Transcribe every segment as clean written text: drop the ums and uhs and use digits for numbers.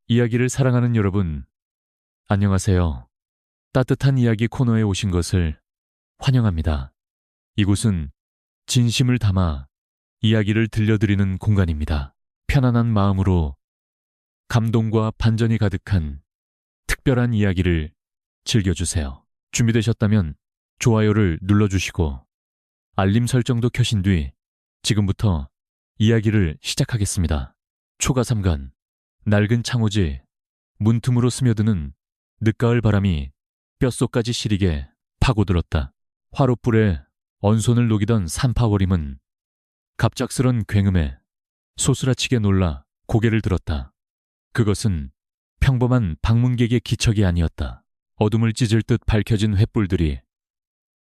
이야기를 사랑하는 여러분, 안녕하세요. 따뜻한 이야기 코너에 오신 것을 환영합니다. 이곳은 진심을 담아 이야기를 들려드리는 공간입니다. 편안한 마음으로 감동과 반전이 가득한 특별한 이야기를 즐겨주세요. 준비되셨다면 좋아요를 눌러주시고 알림 설정도 켜신 뒤 지금부터 이야기를 시작하겠습니다. 초가삼간, 낡은 창호지, 문틈으로 스며드는 늦가을 바람이 뼛속까지 시리게 파고들었다. 화롯불에 언손을 녹이던 산파워림은 갑작스런 굉음에 소스라치게 놀라 고개를 들었다. 그것은 평범한 방문객의 기척이 아니었다. 어둠을 찢을 듯 밝혀진 횃불들이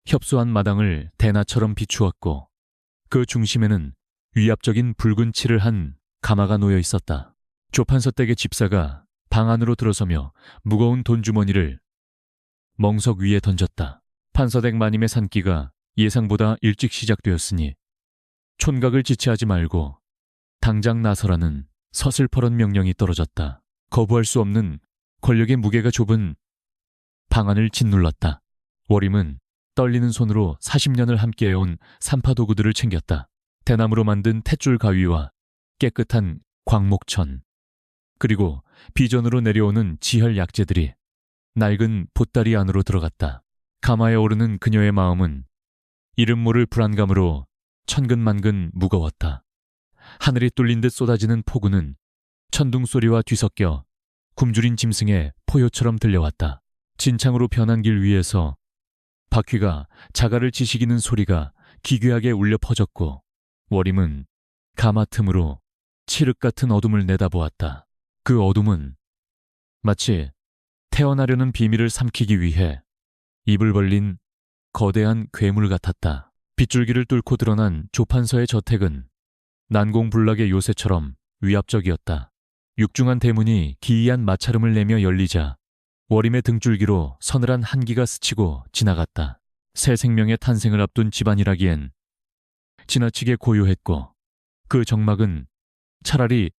협소한 마당을 대나처럼 비추었고 그 중심에는 위압적인 붉은 칠을 한 가마가 놓여 있었다. 조판서댁의 집사가 방 안으로 들어서며 무거운 돈주머니를 멍석 위에 던졌다. 판서댁 마님의 산기가 예상보다 일찍 시작되었으니 촌각을 지체하지 말고 당장 나서라는 서슬퍼런 명령이 떨어졌다. 거부할 수 없는 권력의 무게가 좁은 방 안을 짓눌렀다. 워림은 떨리는 손으로 40년을 함께해온 산파도구들을 챙겼다. 대나무로 만든 탯줄 가위와 깨끗한 광목천, 그리고 비전으로 내려오는 지혈 약재들이 낡은 보따리 안으로 들어갔다. 가마에 오르는 그녀의 마음은 이름 모를 불안감으로 천근만근 무거웠다. 하늘이 뚫린 듯 쏟아지는 폭우는 천둥 소리와 뒤섞여 굶주린 짐승의 포효처럼 들려왔다. 진창으로 변한 길 위에서 바퀴가 자갈을 지식이는 소리가 기괴하게 울려 퍼졌고 워림은 가마 틈으로 칠흑 같은 어둠을 내다보았다. 그 어둠은 마치 태어나려는 비밀을 삼키기 위해 입을 벌린 거대한 괴물 같았다. 빗줄기를 뚫고 드러난 조판서의 저택은 난공불락의 요새처럼 위압적이었다. 육중한 대문이 기이한 마찰음을 내며 열리자 워림의 등줄기로 서늘한 한기가 스치고 지나갔다. 새 생명의 탄생을 앞둔 집안이라기엔 지나치게 고요했고 그 정막은 차라리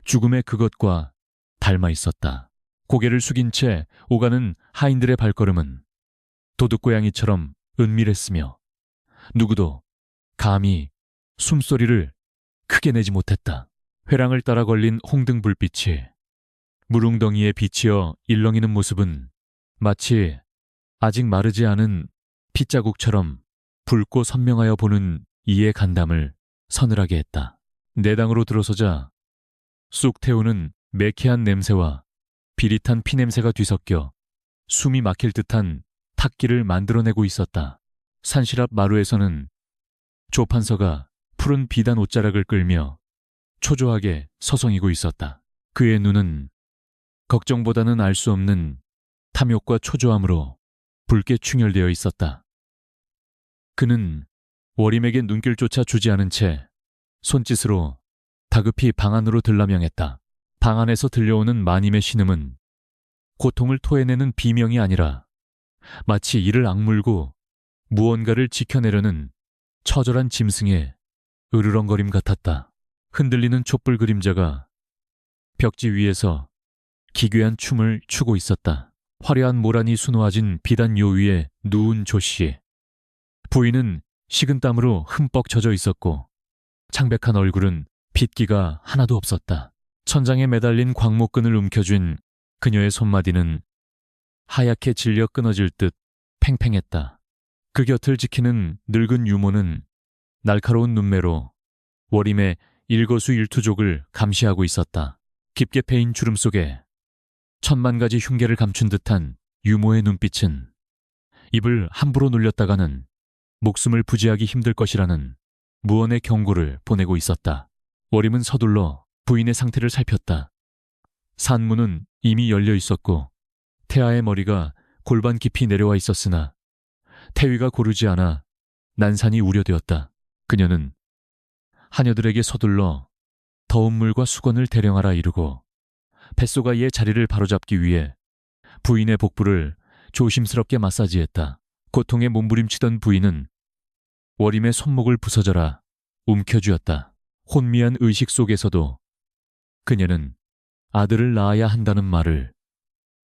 죽음의 그것과 닮아 있었다. 고개를 숙인 채 오가는 하인들의 발걸음은 도둑고양이처럼 은밀했으며 누구도 감히 숨소리를 크게 내지 못했다. 회랑을 따라 걸린 홍등 불빛이 물웅덩이에 비치어 일렁이는 모습은 마치 아직 마르지 않은 핏자국처럼 붉고 선명하여 보는 이의 간담을 서늘하게 했다. 내당으로 들어서자 쑥 태우는 매캐한 냄새와 비릿한 피냄새가 뒤섞여 숨이 막힐 듯한 탁기를 만들어내고 있었다. 산실 앞 마루에서는 조판서가 푸른 비단 옷자락을 끌며 초조하게 서성이고 있었다. 그의 눈은 걱정보다는 알 수 없는 탐욕과 초조함으로 붉게 충혈되어 있었다. 그는 워림에게 눈길조차 주지 않은 채 손짓으로 다급히 방 안으로 들라명했다. 방 안에서 들려오는 마님의 신음은 고통을 토해내는 비명이 아니라 마치 이를 악물고 무언가를 지켜내려는 처절한 짐승의 으르렁거림 같았다. 흔들리는 촛불 그림자가 벽지 위에서 기괴한 춤을 추고 있었다. 화려한 모란이 수놓아진 비단 요 위에 누운 조씨. 부인은 식은땀으로 흠뻑 젖어 있었고 창백한 얼굴은 핏기가 하나도 없었다. 천장에 매달린 광목끈을 움켜쥔 그녀의 손마디는 하얗게 질려 끊어질 듯 팽팽했다. 그 곁을 지키는 늙은 유모는 날카로운 눈매로 워림의 일거수일투족을 감시하고 있었다. 깊게 패인 주름 속에 천만 가지 흉계를 감춘 듯한 유모의 눈빛은 입을 함부로 놀렸다가는 목숨을 부지하기 힘들 것이라는 무언의 경고를 보내고 있었다. 워림은 서둘러 부인의 상태를 살폈다. 산문은 이미 열려 있었고 태아의 머리가 골반 깊이 내려와 있었으나 태위가 고르지 않아 난산이 우려되었다. 그녀는 하녀들에게 서둘러 더운 물과 수건을 대령하라 이르고 뱃속아이의 자리를 바로잡기 위해 부인의 복부를 조심스럽게 마사지했다. 고통에 몸부림치던 부인은 워림의 손목을 부서져라 움켜쥐었다. 혼미한 의식 속에서도 그녀는 아들을 낳아야 한다는 말을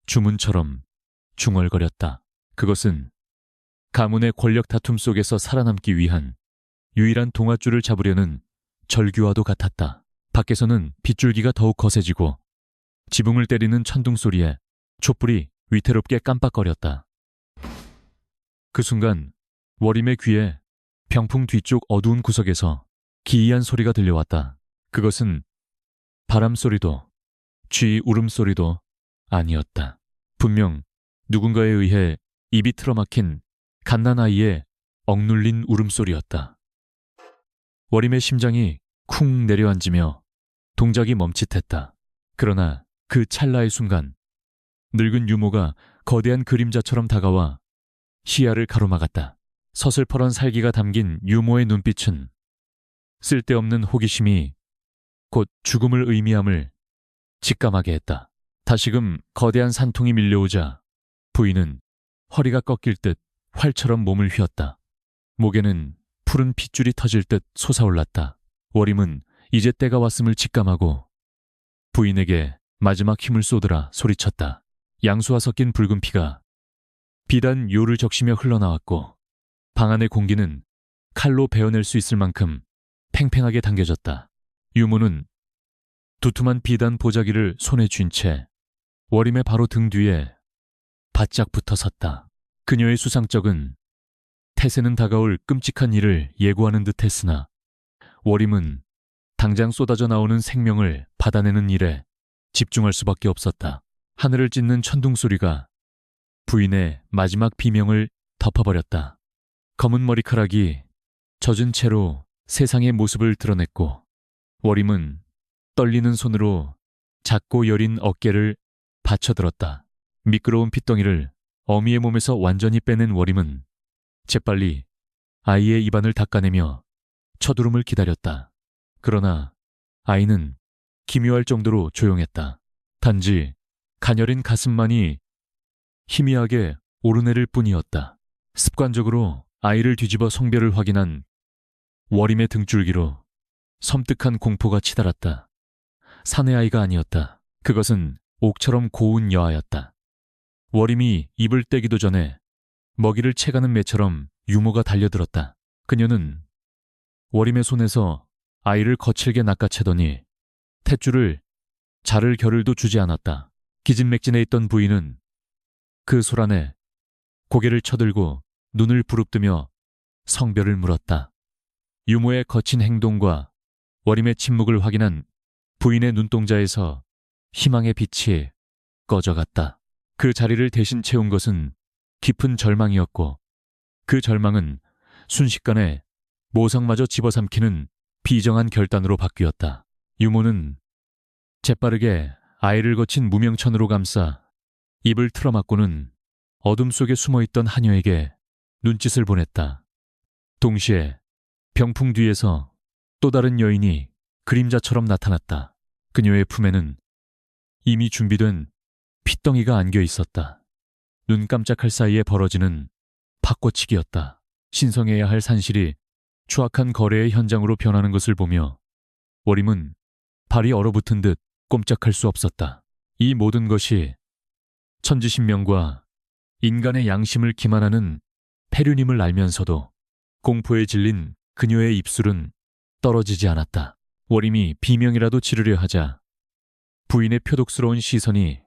주문처럼 중얼거렸다. 그것은 가문의 권력 다툼 속에서 살아남기 위한 유일한 동아줄을 잡으려는 절규와도 같았다. 밖에서는 빗줄기가 더욱 거세지고 지붕을 때리는 천둥 소리에 촛불이 위태롭게 깜빡거렸다. 그 순간 워림의 귀에 병풍 뒤쪽 어두운 구석에서 기이한 소리가 들려왔다. 그것은 바람소리도 쥐 울음소리도 아니었다. 분명 누군가에 의해 입이 틀어막힌 갓난아이의 억눌린 울음소리였다. 워림의 심장이 쿵 내려앉으며 동작이 멈칫했다. 그러나 그 찰나의 순간 늙은 유모가 거대한 그림자처럼 다가와 시야를 가로막았다. 서슬퍼런 살기가 담긴 유모의 눈빛은 쓸데없는 호기심이 곧 죽음을 의미함을 직감하게 했다. 다시금 거대한 산통이 밀려오자 부인은 허리가 꺾일 듯 활처럼 몸을 휘었다. 목에는 푸른 핏줄이 터질 듯 솟아올랐다. 워림은 이제 때가 왔음을 직감하고 부인에게 마지막 힘을 쏟으라 소리쳤다. 양수와 섞인 붉은 피가 비단 요를 적시며 흘러나왔고 방 안의 공기는 칼로 베어낼 수 있을 만큼 팽팽하게 당겨졌다. 유모는 두툼한 비단 보자기를 손에 쥔 채 워림의 바로 등 뒤에 바짝 붙어 섰다. 그녀의 수상쩍은 태세는 다가올 끔찍한 일을 예고하는 듯 했으나 워림은 당장 쏟아져 나오는 생명을 받아내는 일에 집중할 수밖에 없었다. 하늘을 찢는 천둥 소리가 부인의 마지막 비명을 덮어버렸다. 검은 머리카락이 젖은 채로 세상의 모습을 드러냈고 워림은 떨리는 손으로 작고 여린 어깨를 받쳐들었다. 미끄러운 핏덩이를 어미의 몸에서 완전히 빼낸 워림은 재빨리 아이의 입안을 닦아내며 쳐두름을 기다렸다. 그러나 아이는 기묘할 정도로 조용했다. 단지 가녀린 가슴만이 희미하게 오르내릴 뿐이었다. 습관적으로 아이를 뒤집어 성별을 확인한 워림의 등줄기로 섬뜩한 공포가 치달았다. 사내 아이가 아니었다. 그것은 옥처럼 고운 여아였다. 워림이 입을 떼기도 전에 먹이를 채가는 매처럼 유모가 달려들었다. 그녀는 워림의 손에서 아이를 거칠게 낚아채더니 탯줄을 자를 겨를도 주지 않았다. 기진맥진해 있던 부인은 그 소란에 고개를 쳐들고 눈을 부릅뜨며 성별을 물었다. 유모의 거친 행동과 워림의 침묵을 확인한 부인의 눈동자에서 희망의 빛이 꺼져갔다. 그 자리를 대신 채운 것은 깊은 절망이었고 그 절망은 순식간에 모성마저 집어삼키는 비정한 결단으로 바뀌었다. 유모는 재빠르게 아이를 거친 무명천으로 감싸 입을 틀어막고는 어둠 속에 숨어있던 하녀에게 눈짓을 보냈다. 동시에 병풍 뒤에서 또 다른 여인이 그림자처럼 나타났다. 그녀의 품에는 이미 준비된 핏덩이가 안겨 있었다. 눈 깜짝할 사이에 벌어지는 바꿔치기였다. 신성해야 할 산실이 추악한 거래의 현장으로 변하는 것을 보며 워림은 발이 얼어붙은 듯 꼼짝할 수 없었다. 이 모든 것이 천지신명과 인간의 양심을 기만하는 폐륜임을 알면서도 공포에 질린 그녀의 입술은 떨어지지 않았다. 워림이 비명이라도 지르려 하자 부인의 표독스러운 시선이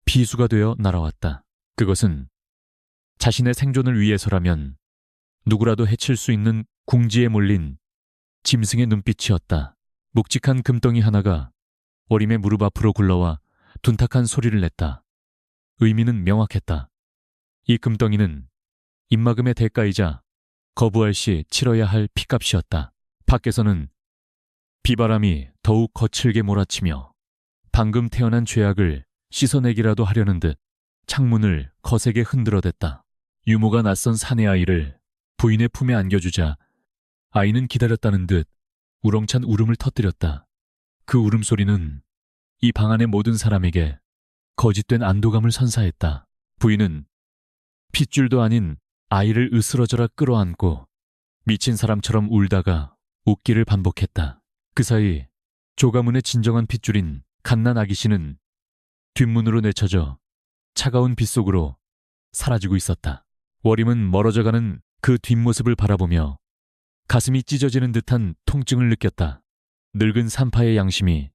비수가 되어 날아왔다. 그것은 자신의 생존을 위해서라면 누구라도 해칠 수 있는 궁지에 몰린 짐승의 눈빛이었다. 묵직한 금덩이 하나가 워림의 무릎 앞으로 굴러와 둔탁한 소리를 냈다. 의미는 명확했다. 이 금덩이는 입막음의 대가이자 거부할 시 치러야 할 핏값이었다. 밖에서는 비바람이 더욱 거칠게 몰아치며 방금 태어난 죄악을 씻어내기라도 하려는 듯 창문을 거세게 흔들어댔다. 유모가 낯선 사내 아이를 부인의 품에 안겨주자 아이는 기다렸다는 듯 우렁찬 울음을 터뜨렸다. 그 울음소리는 이 방 안의 모든 사람에게 거짓된 안도감을 선사했다. 부인은 핏줄도 아닌 아이를 으스러져라 끌어안고 미친 사람처럼 울다가 웃기를 반복했다. 그 사이 조가문의 진정한 핏줄인 갓난 아기 씨는 뒷문으로 내쳐져 차가운 빛 속으로 사라지고 있었다. 워림은 멀어져가는 그 뒷모습을 바라보며 가슴이 찢어지는 듯한 통증을 느꼈다. 늙은 산파의 양심이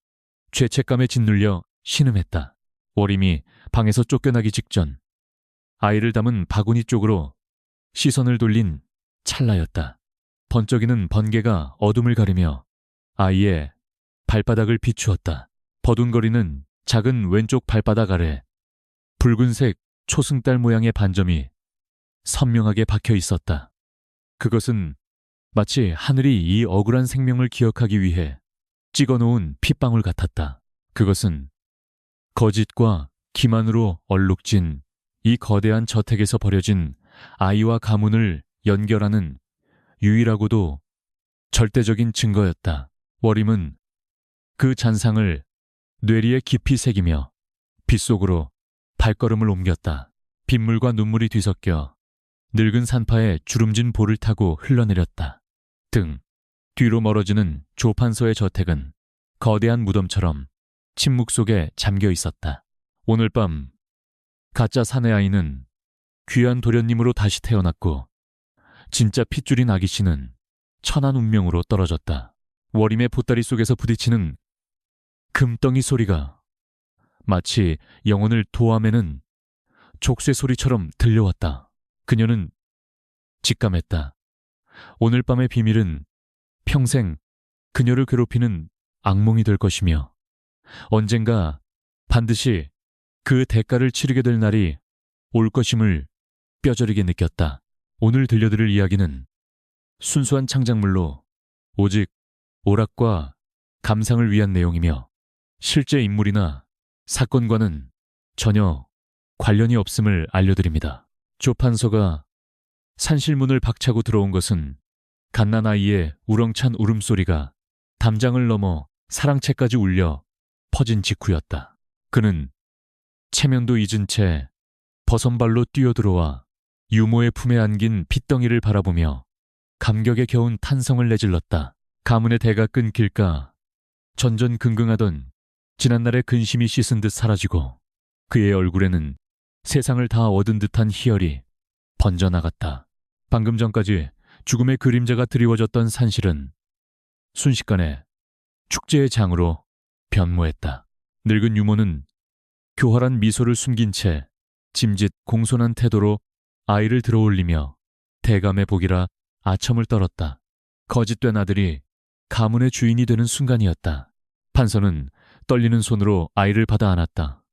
죄책감에 짓눌려 신음했다. 워림이 방에서 쫓겨나기 직전 아이를 담은 바구니 쪽으로 시선을 돌린 찰나였다. 번쩍이는 번개가 어둠을 가리며 아이의 발바닥을 비추었다. 버둥거리는 작은 왼쪽 발바닥 아래 붉은색 초승달 모양의 반점이 선명하게 박혀 있었다. 그것은 마치 하늘이 이 억울한 생명을 기억하기 위해 찍어놓은 핏방울 같았다. 그것은 거짓과 기만으로 얼룩진 이 거대한 저택에서 버려진 아이와 가문을 연결하는 유일하고도 절대적인 증거였다. 워림은 그 잔상을 뇌리에 깊이 새기며 빗속으로 발걸음을 옮겼다. 빗물과 눈물이 뒤섞여 늙은 산파에 주름진 볼을 타고 흘러내렸다. 등 뒤로 멀어지는 조판서의 저택은 거대한 무덤처럼 침묵 속에 잠겨 있었다. 오늘 밤 가짜 사내 아이는 귀한 도련님으로 다시 태어났고 진짜 핏줄인 아기 씨는 천한 운명으로 떨어졌다. 워림의 보따리 속에서 부딪히는 금덩이 소리가 마치 영혼을 도와매는 족쇄 소리처럼 들려왔다. 그녀는 직감했다. 오늘 밤의 비밀은 평생 그녀를 괴롭히는 악몽이 될 것이며 언젠가 반드시 그 대가를 치르게 될 날이 올 것임을 뼈저리게 느꼈다. 오늘 들려드릴 이야기는 순수한 창작물로 오직 오락과 감상을 위한 내용이며 실제 인물이나 사건과는 전혀 관련이 없음을 알려드립니다. 조판서가 산실문을 박차고 들어온 것은 갓난아이의 우렁찬 울음소리가 담장을 넘어 사랑채까지 울려 퍼진 직후였다. 그는 체면도 잊은 채 버선발로 뛰어들어와 유모의 품에 안긴 핏덩이를 바라보며 감격에 겨운 탄성을 내질렀다. 가문의 대가 끊길까 전전긍긍하던 지난날의 근심이 씻은 듯 사라지고 그의 얼굴에는 세상을 다 얻은 듯한 희열이 번져나갔다. 방금 전까지 죽음의 그림자가 드리워졌던 산실은 순식간에 축제의 장으로 변모했다. 늙은 유모는 교활한 미소를 숨긴 채 짐짓 공손한 태도로 아이를 들어올리며 대감의 복이라 아첨을 떨었다. 거짓된 아들이 가문의 주인이 되는 순간이었다. 판서는 떨리는 손으로 아이를 받아 안았다.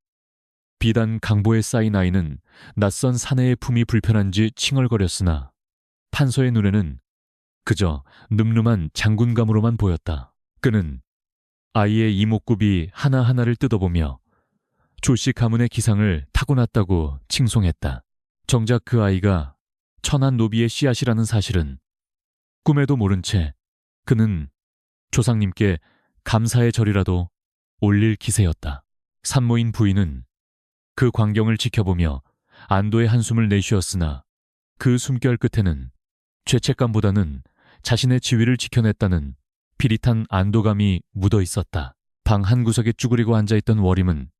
비단 강보에 쌓인 아이는 낯선 사내의 품이 불편한지 칭얼거렸으나 판서의 눈에는 그저 늠름한 장군감으로만 보였다. 그는 아이의 이목구비 하나하나를 뜯어보며 조씨 가문의 기상을 타고났다고 칭송했다. 정작 그 아이가 천한 노비의 씨앗이라는 사실은 꿈에도 모른 채 그는 조상님께 감사의 절이라도 올릴 기세였다. 산모인 부인은 그 광경을 지켜보며 안도의 한숨을 내쉬었으나 그 숨결 끝에는 죄책감보다는 자신의 지위를 지켜냈다는 비릿한 안도감이 묻어 있었다. 방 한구석에 쭈그리고 앉아있던 워림은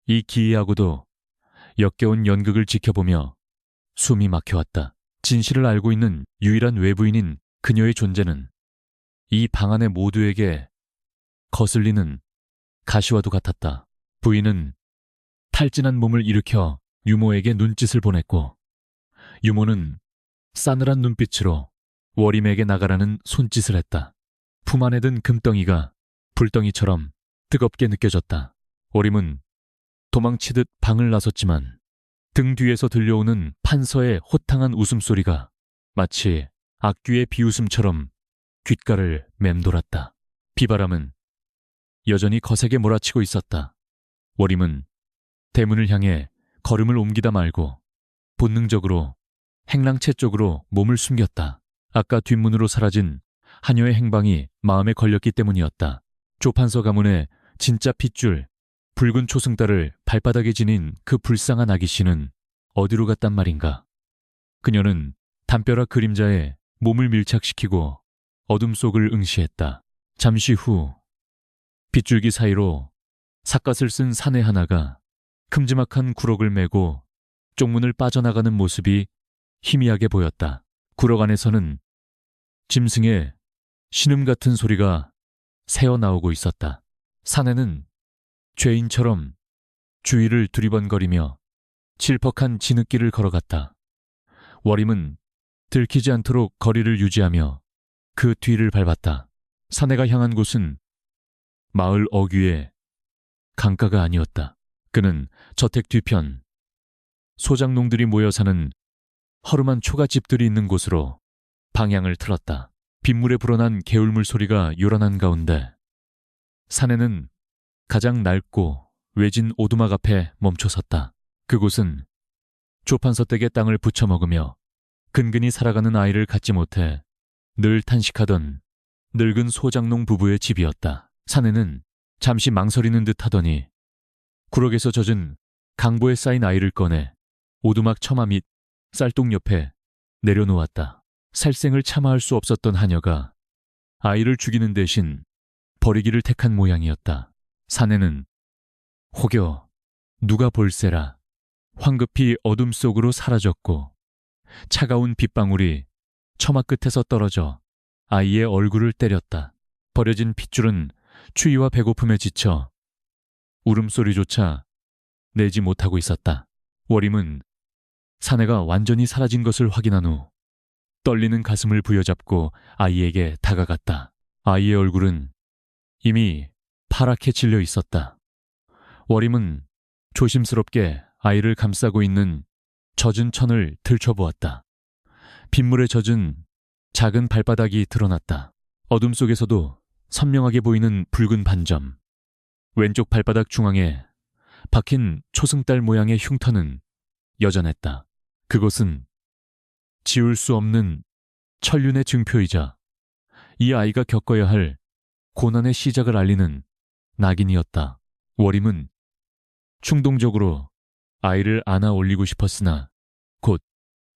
이 기이하고도 역겨운 연극을 지켜보며 숨이 막혀왔다. 진실을 알고 있는 유일한 외부인인 그녀의 존재는 이 방 안의 모두에게 거슬리는 가시와도 같았다. 부인은 탈진한 몸을 일으켜 유모에게 눈짓을 보냈고 유모는 싸늘한 눈빛으로 워림에게 나가라는 손짓을 했다. 품 안에 든 금덩이가 불덩이처럼 뜨겁게 느껴졌다. 워림은 도망치듯 방을 나섰지만 등 뒤에서 들려오는 판서의 호탕한 웃음소리가 마치 악귀의 비웃음처럼 귓가를 맴돌았다. 비바람은 여전히 거세게 몰아치고 있었다. 워림은 대문을 향해 걸음을 옮기다 말고 본능적으로 행랑채 쪽으로 몸을 숨겼다. 아까 뒷문으로 사라진 하녀의 행방이 마음에 걸렸기 때문이었다. 조판서 가문의 진짜 핏줄, 붉은 초승달을 발바닥에 지닌 그 불쌍한 아기 씨는 어디로 갔단 말인가. 그녀는 담벼락 그림자에 몸을 밀착시키고 어둠 속을 응시했다. 잠시 후 빗줄기 사이로 삿갓을 쓴 사내 하나가 큼지막한 구럭을 메고 쪽문을 빠져나가는 모습이 희미하게 보였다. 구럭 안에서는 짐승의 신음 같은 소리가 새어나오고 있었다. 사내는 죄인처럼 주위를 두리번거리며 질퍽한 진흙길을 걸어갔다. 워림은 들키지 않도록 거리를 유지하며 그 뒤를 밟았다. 사내가 향한 곳은 마을 어귀의 강가가 아니었다. 그는 저택 뒤편 소작농들이 모여 사는 허름한 초가집들이 있는 곳으로 방향을 틀었다. 빗물에 불어난 개울물 소리가 요란한 가운데 사내는 가장 낡고 외진 오두막 앞에 멈춰섰다. 그곳은 조판서댁의 땅을 부쳐먹으며 근근히 살아가는 아이를 갖지 못해 늘 탄식하던 늙은 소장농 부부의 집이었다. 사내는 잠시 망설이는 듯 하더니 구럭에서 젖은 강보에 쌓인 아이를 꺼내 오두막 처마 및 쌀동 옆에 내려놓았다. 살생을 참아할 수 없었던 하녀가 아이를 죽이는 대신 버리기를 택한 모양이었다. 사내는 혹여 누가 볼세라 황급히 어둠 속으로 사라졌고 차가운 빗방울이 처마 끝에서 떨어져 아이의 얼굴을 때렸다. 버려진 핏줄은 추위와 배고픔에 지쳐 울음소리조차 내지 못하고 있었다. 워림은 사내가 완전히 사라진 것을 확인한 후 떨리는 가슴을 부여잡고 아이에게 다가갔다. 아이의 얼굴은 이미 파랗게 질려 있었다. 워림은 조심스럽게 아이를 감싸고 있는 젖은 천을 들춰보았다. 빗물에 젖은 작은 발바닥이 드러났다. 어둠 속에서도 선명하게 보이는 붉은 반점. 왼쪽 발바닥 중앙에 박힌 초승달 모양의 흉터는 여전했다. 그것은 지울 수 없는 천륜의 증표이자 이 아이가 겪어야 할 고난의 시작을 알리는 낙인이었다. 워림은 충동적으로 아이를 안아 올리고 싶었으나 곧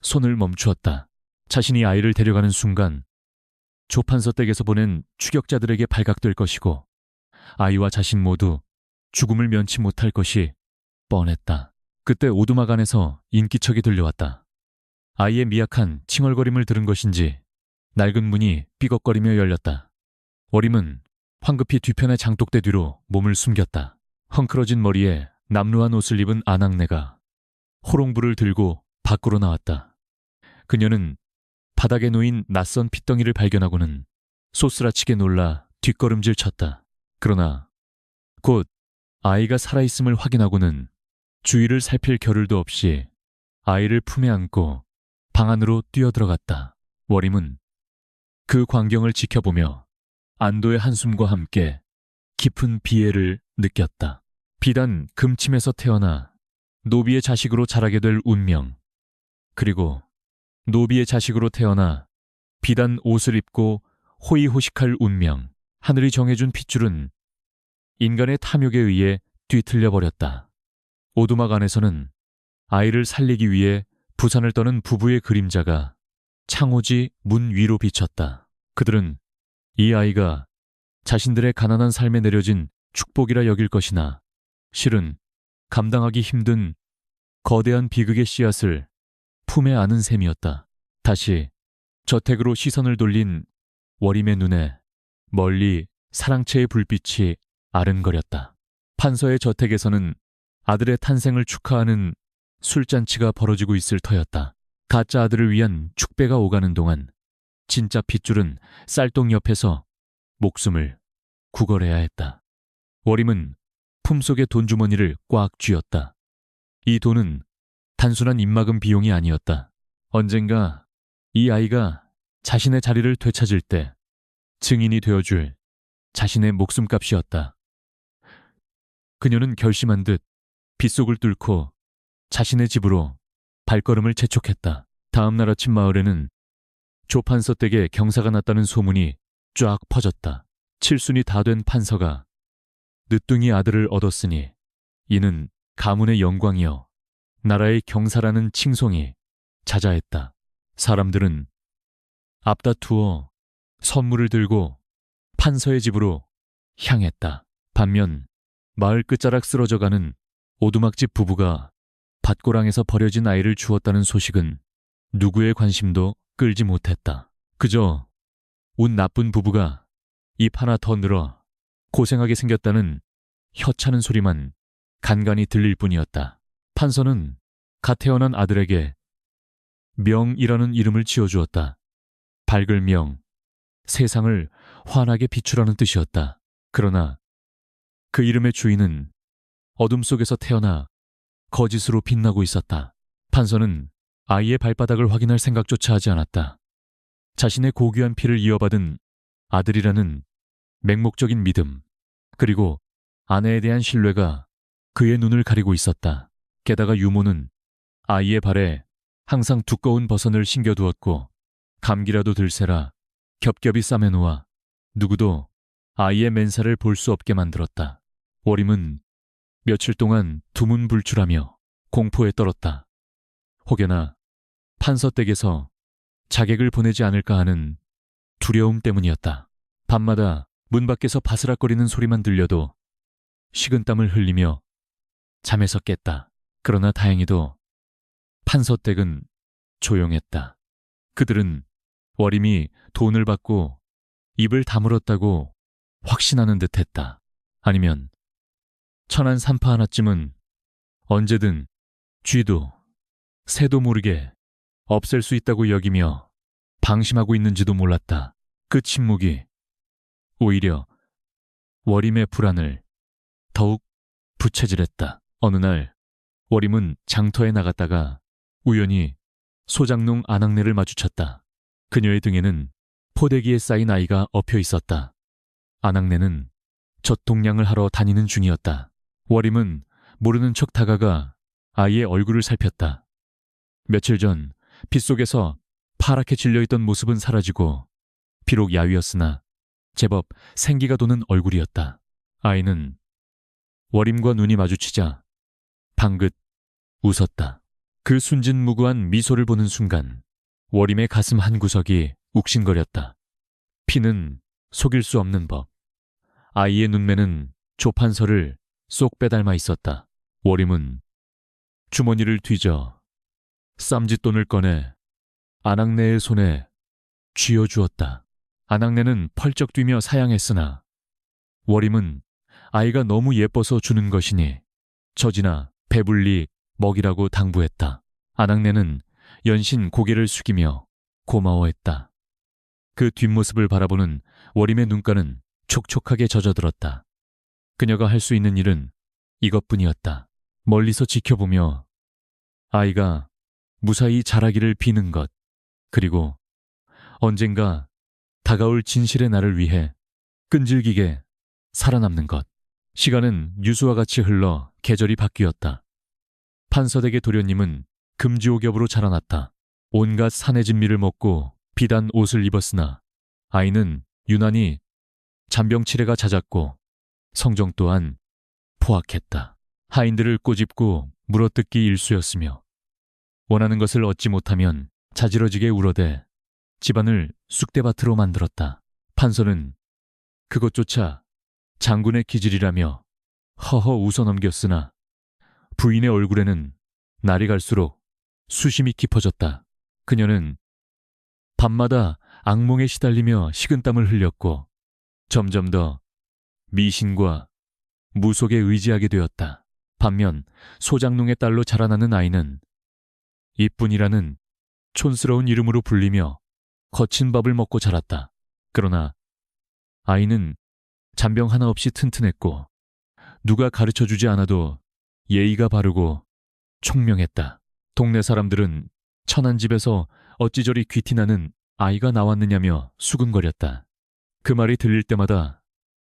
손을 멈추었다. 자신이 아이를 데려가는 순간 조판서 댁에서 보낸 추격자들에게 발각될 것이고 아이와 자신 모두 죽음을 면치 못할 것이 뻔했다. 그때 오두막 안에서 인기척이 들려왔다. 아이의 미약한 칭얼거림을 들은 것인지 낡은 문이 삐걱거리며 열렸다. 워림은 황급히 뒤편의 장독대 뒤로 몸을 숨겼다. 헝클어진 머리에 남루한 옷을 입은 아낙네가 호롱불을 들고 밖으로 나왔다. 그녀는 바닥에 놓인 낯선 핏덩이를 발견하고는 소스라치게 놀라 뒷걸음질 쳤다. 그러나 곧 아이가 살아있음을 확인하고는 주위를 살필 겨를도 없이 아이를 품에 안고 방 안으로 뛰어들어갔다. 워림은 그 광경을 지켜보며 안도의 한숨과 함께 깊은 비애를 느꼈다. 비단 금침에서 태어나 노비의 자식으로 자라게 될 운명, 그리고 노비의 자식으로 태어나 비단 옷을 입고 호의호식할 운명, 하늘이 정해준 핏줄은 인간의 탐욕에 의해 뒤틀려 버렸다. 오두막 안에서는 아이를 살리기 위해 부산을 떠는 부부의 그림자가 창호지 문 위로 비쳤다. 그들은 이 아이가 자신들의 가난한 삶에 내려진 축복이라 여길 것이나 실은 감당하기 힘든 거대한 비극의 씨앗을 품에 안은 셈이었다. 다시 저택으로 시선을 돌린 워림의 눈에 멀리 사랑채의 불빛이 아른거렸다. 판서의 저택에서는 아들의 탄생을 축하하는 술잔치가 벌어지고 있을 터였다. 가짜 아들을 위한 축배가 오가는 동안 진짜 핏줄은 쌀동 옆에서 목숨을 구걸해야 했다. 워림은 품속의 돈주머니를 꽉 쥐었다. 이 돈은 단순한 입막음 비용이 아니었다. 언젠가 이 아이가 자신의 자리를 되찾을 때 증인이 되어줄 자신의 목숨값이었다. 그녀는 결심한 듯 빗속을 뚫고 자신의 집으로 발걸음을 재촉했다. 다음 날 아침 마을에는 조판서 댁에 경사가 났다는 소문이 쫙 퍼졌다. 칠순이 다 된 판서가 늦둥이 아들을 얻었으니 이는 가문의 영광이여 나라의 경사라는 칭송이 자자했다. 사람들은 앞다투어 선물을 들고 판서의 집으로 향했다. 반면 마을 끝자락 쓰러져가는 오두막집 부부가 밭고랑에서 버려진 아이를 주었다는 소식은 누구의 관심도 끌지 못했다. 그저 운 나쁜 부부가 입 하나 더 늘어 고생하게 생겼다는 혀차는 소리만 간간히 들릴 뿐이었다. 판서는 갓 태어난 아들에게 명이라는 이름을 지어주었다. 밝을 명, 세상을 환하게 비추라는 뜻이었다. 그러나 그 이름의 주인은 어둠 속에서 태어나 거짓으로 빛나고 있었다. 판서는 아이의 발바닥을 확인할 생각조차 하지 않았다. 자신의 고귀한 피를 이어받은 아들이라는 맹목적인 믿음, 그리고 아내에 대한 신뢰가 그의 눈을 가리고 있었다. 게다가 유모는 아이의 발에 항상 두꺼운 버선을 신겨두었고 감기라도 들새라 겹겹이 싸매놓아 누구도 아이의 맨살을 볼 수 없게 만들었다. 월임은 며칠 동안 두문불출하며 공포에 떨었다. 혹여나 판서 댁에서 자객을 보내지 않을까 하는 두려움 때문이었다. 밤마다 문 밖에서 바스락거리는 소리만 들려도 식은땀을 흘리며 잠에서 깼다. 그러나 다행히도 판서 댁은 조용했다. 그들은 월임이 돈을 받고 입을 다물었다고 확신하는 듯했다. 아니면 천한 산파 하나쯤은 언제든 쥐도 새도 모르게 없앨 수 있다고 여기며 방심하고 있는지도 몰랐다. 그 침묵이 오히려 월임의 불안을 더욱 부채질했다. 어느 날 월임은 장터에 나갔다가 우연히 소장농 아낙네를 마주쳤다. 그녀의 등에는 포대기에 쌓인 아이가 엎여 있었다. 아낙네는 젖동량을 하러 다니는 중이었다. 월임은 모르는 척 다가가 아이의 얼굴을 살폈다. 며칠 전 빗속에서 파랗게 질려있던 모습은 사라지고 비록 야위었으나 제법 생기가 도는 얼굴이었다. 아이는 월임과 눈이 마주치자 방긋 웃었다. 그 순진무구한 미소를 보는 순간 월임의 가슴 한 구석이 욱신거렸다. 피는 속일 수 없는 법. 아이의 눈매는 조판서를 쏙 빼닮아 있었다. 월임은 주머니를 뒤져 쌈짓돈을 꺼내 아낙네의 손에 쥐어주었다. 아낙네는 펄쩍 뛰며 사양했으나 월임은 아이가 너무 예뻐서 주는 것이니 젖이나 배불리 먹이라고 당부했다. 아낙네는 연신 고개를 숙이며 고마워했다. 그 뒷모습을 바라보는 월임의 눈가는 촉촉하게 젖어들었다. 그녀가 할 수 있는 일은 이것뿐이었다. 멀리서 지켜보며 아이가 무사히 자라기를 비는 것, 그리고 언젠가 다가올 진실의 날을 위해 끈질기게 살아남는 것. 시간은 유수와 같이 흘러 계절이 바뀌었다. 판서댁의 도련님은 금지옥엽으로 자라났다. 온갖 산의 진미를 먹고 비단 옷을 입었으나 아이는 유난히 잔병치레가 잦았고 성정 또한 포악했다. 하인들을 꼬집고 물어뜯기 일쑤였으며 원하는 것을 얻지 못하면 자지러지게 울어대 집안을 쑥대밭으로 만들었다. 판서는 그것조차 장군의 기질이라며 허허 웃어넘겼으나 부인의 얼굴에는 날이 갈수록 수심이 깊어졌다. 그녀는 밤마다 악몽에 시달리며 식은땀을 흘렸고 점점 더 미신과 무속에 의지하게 되었다. 반면 소장농의 딸로 자라나는 아이는 이쁜이라는 촌스러운 이름으로 불리며 거친 밥을 먹고 자랐다. 그러나 아이는 잔병 하나 없이 튼튼했고 누가 가르쳐주지 않아도 예의가 바르고 총명했다. 동네 사람들은 천한 집에서 어찌 저리 귀티나는 아이가 나왔느냐며 수군거렸다. 그 말이 들릴 때마다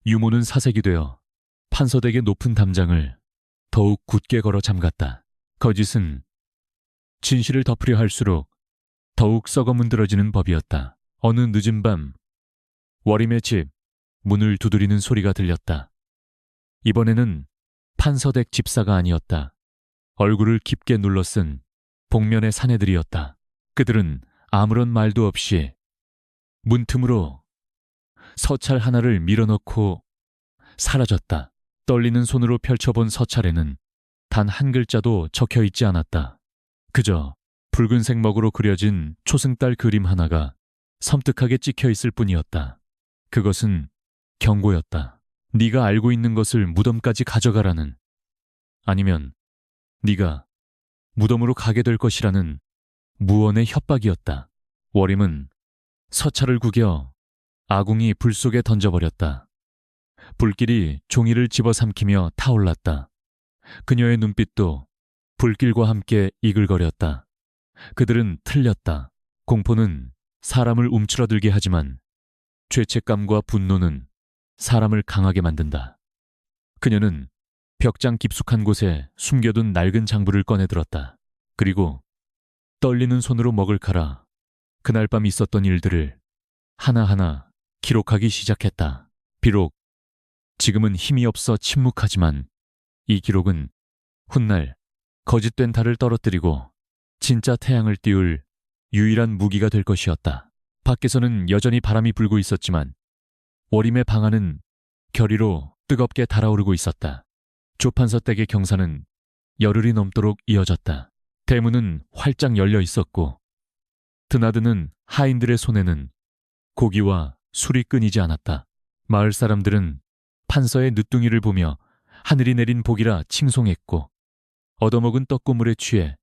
유모는 사색이 되어 판서댁의 높은 담장을 더욱 굳게 걸어 잠갔다. 거짓은 진실을 덮으려 할수록 더욱 썩어문드러지는 법이었다. 어느 늦은 밤 월임의 집 문을 두드리는 소리가 들렸다. 이번에는 판서댁 집사가 아니었다. 얼굴을 깊게 눌러쓴 복면의 사내들이었다. 그들은 아무런 말도 없이 문틈으로 서찰 하나를 밀어넣고 사라졌다. 떨리는 손으로 펼쳐본 서찰에는 단 한 글자도 적혀 있지 않았다. 그저 붉은색 먹으로 그려진 초승달 그림 하나가 섬뜩하게 찍혀 있을 뿐이었다. 그것은 경고였다. 네가 알고 있는 것을 무덤까지 가져가라는, 아니면 네가 무덤으로 가게 될 것이라는 무언의 협박이었다. 워림은 서찰을 구겨 아궁이 불 속에 던져버렸다. 불길이 종이를 집어삼키며 타올랐다. 그녀의 눈빛도 불길과 함께 이글거렸다. 그들은 틀렸다. 공포는 사람을 움츠러들게 하지만 죄책감과 분노는 사람을 강하게 만든다. 그녀는 벽장 깊숙한 곳에 숨겨둔 낡은 장부를 꺼내 들었다. 그리고 떨리는 손으로 먹을 칼아 그날 밤 있었던 일들을 하나하나 기록하기 시작했다. 비록 지금은 힘이 없어 침묵하지만 이 기록은 훗날 거짓된 달을 떨어뜨리고 진짜 태양을 띄울 유일한 무기가 될 것이었다. 밖에서는 여전히 바람이 불고 있었지만 워림의 방 안은 결의로 뜨겁게 달아오르고 있었다. 조판서 댁의 경사는 열흘이 넘도록 이어졌다. 대문은 활짝 열려 있었고 드나드는 하인들의 손에는 고기와 술이 끊이지 않았다. 마을 사람들은 판서의 늦둥이를 보며 하늘이 내린 복이라 칭송했고 얻어먹은 떡고물에 취해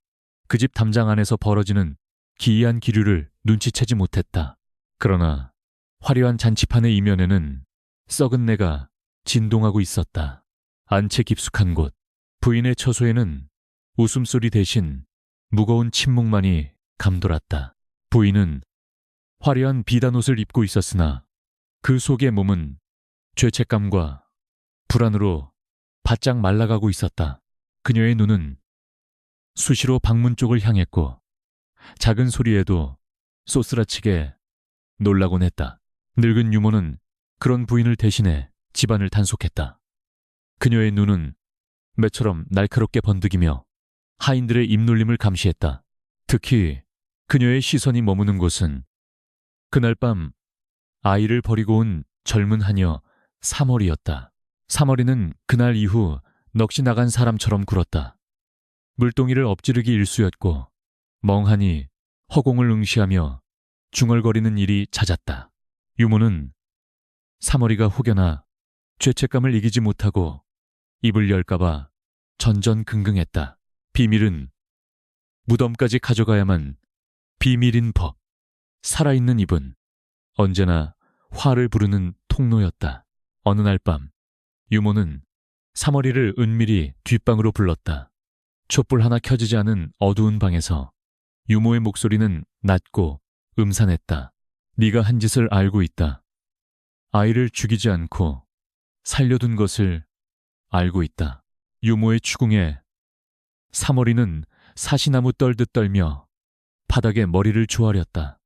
그 집 담장 안에서 벌어지는 기이한 기류를 눈치채지 못했다. 그러나 화려한 잔치판의 이면에는 썩은 내가 진동하고 있었다. 안채 깊숙한 곳, 부인의 처소에는 웃음소리 대신 무거운 침묵만이 감돌았다. 부인은 화려한 비단옷을 입고 있었으나 그 속의 몸은 죄책감과 불안으로 바짝 말라가고 있었다. 그녀의 눈은 수시로 방문 쪽을 향했고 작은 소리에도 쏘스라치게 놀라곤 했다. 늙은 유모는 그런 부인을 대신해 집안을 단속했다. 그녀의 눈은 매처럼 날카롭게 번득이며 하인들의 입놀림을 감시했다. 특히 그녀의 시선이 머무는 곳은 그날 밤 아이를 버리고 온 젊은 하녀 사머리였다. 사머리는 그날 이후 넋이 나간 사람처럼 굴었다. 물동이를 엎지르기 일쑤였고 멍하니 허공을 응시하며 중얼거리는 일이 잦았다. 유모는 사머리가 혹여나 죄책감을 이기지 못하고 입을 열까봐 전전긍긍했다. 비밀은 무덤까지 가져가야만 비밀인 법. 살아있는 입은 언제나 화를 부르는 통로였다. 어느 날 밤 유모는 사머리를 은밀히 뒷방으로 불렀다. 촛불 하나 켜지지 않은 어두운 방에서 유모의 목소리는 낮고 음산했다. 네가 한 짓을 알고 있다. 아이를 죽이지 않고 살려둔 것을 알고 있다. 유모의 추궁에 사머리는 사시나무 떨듯 떨며 바닥에 머리를 조아렸다.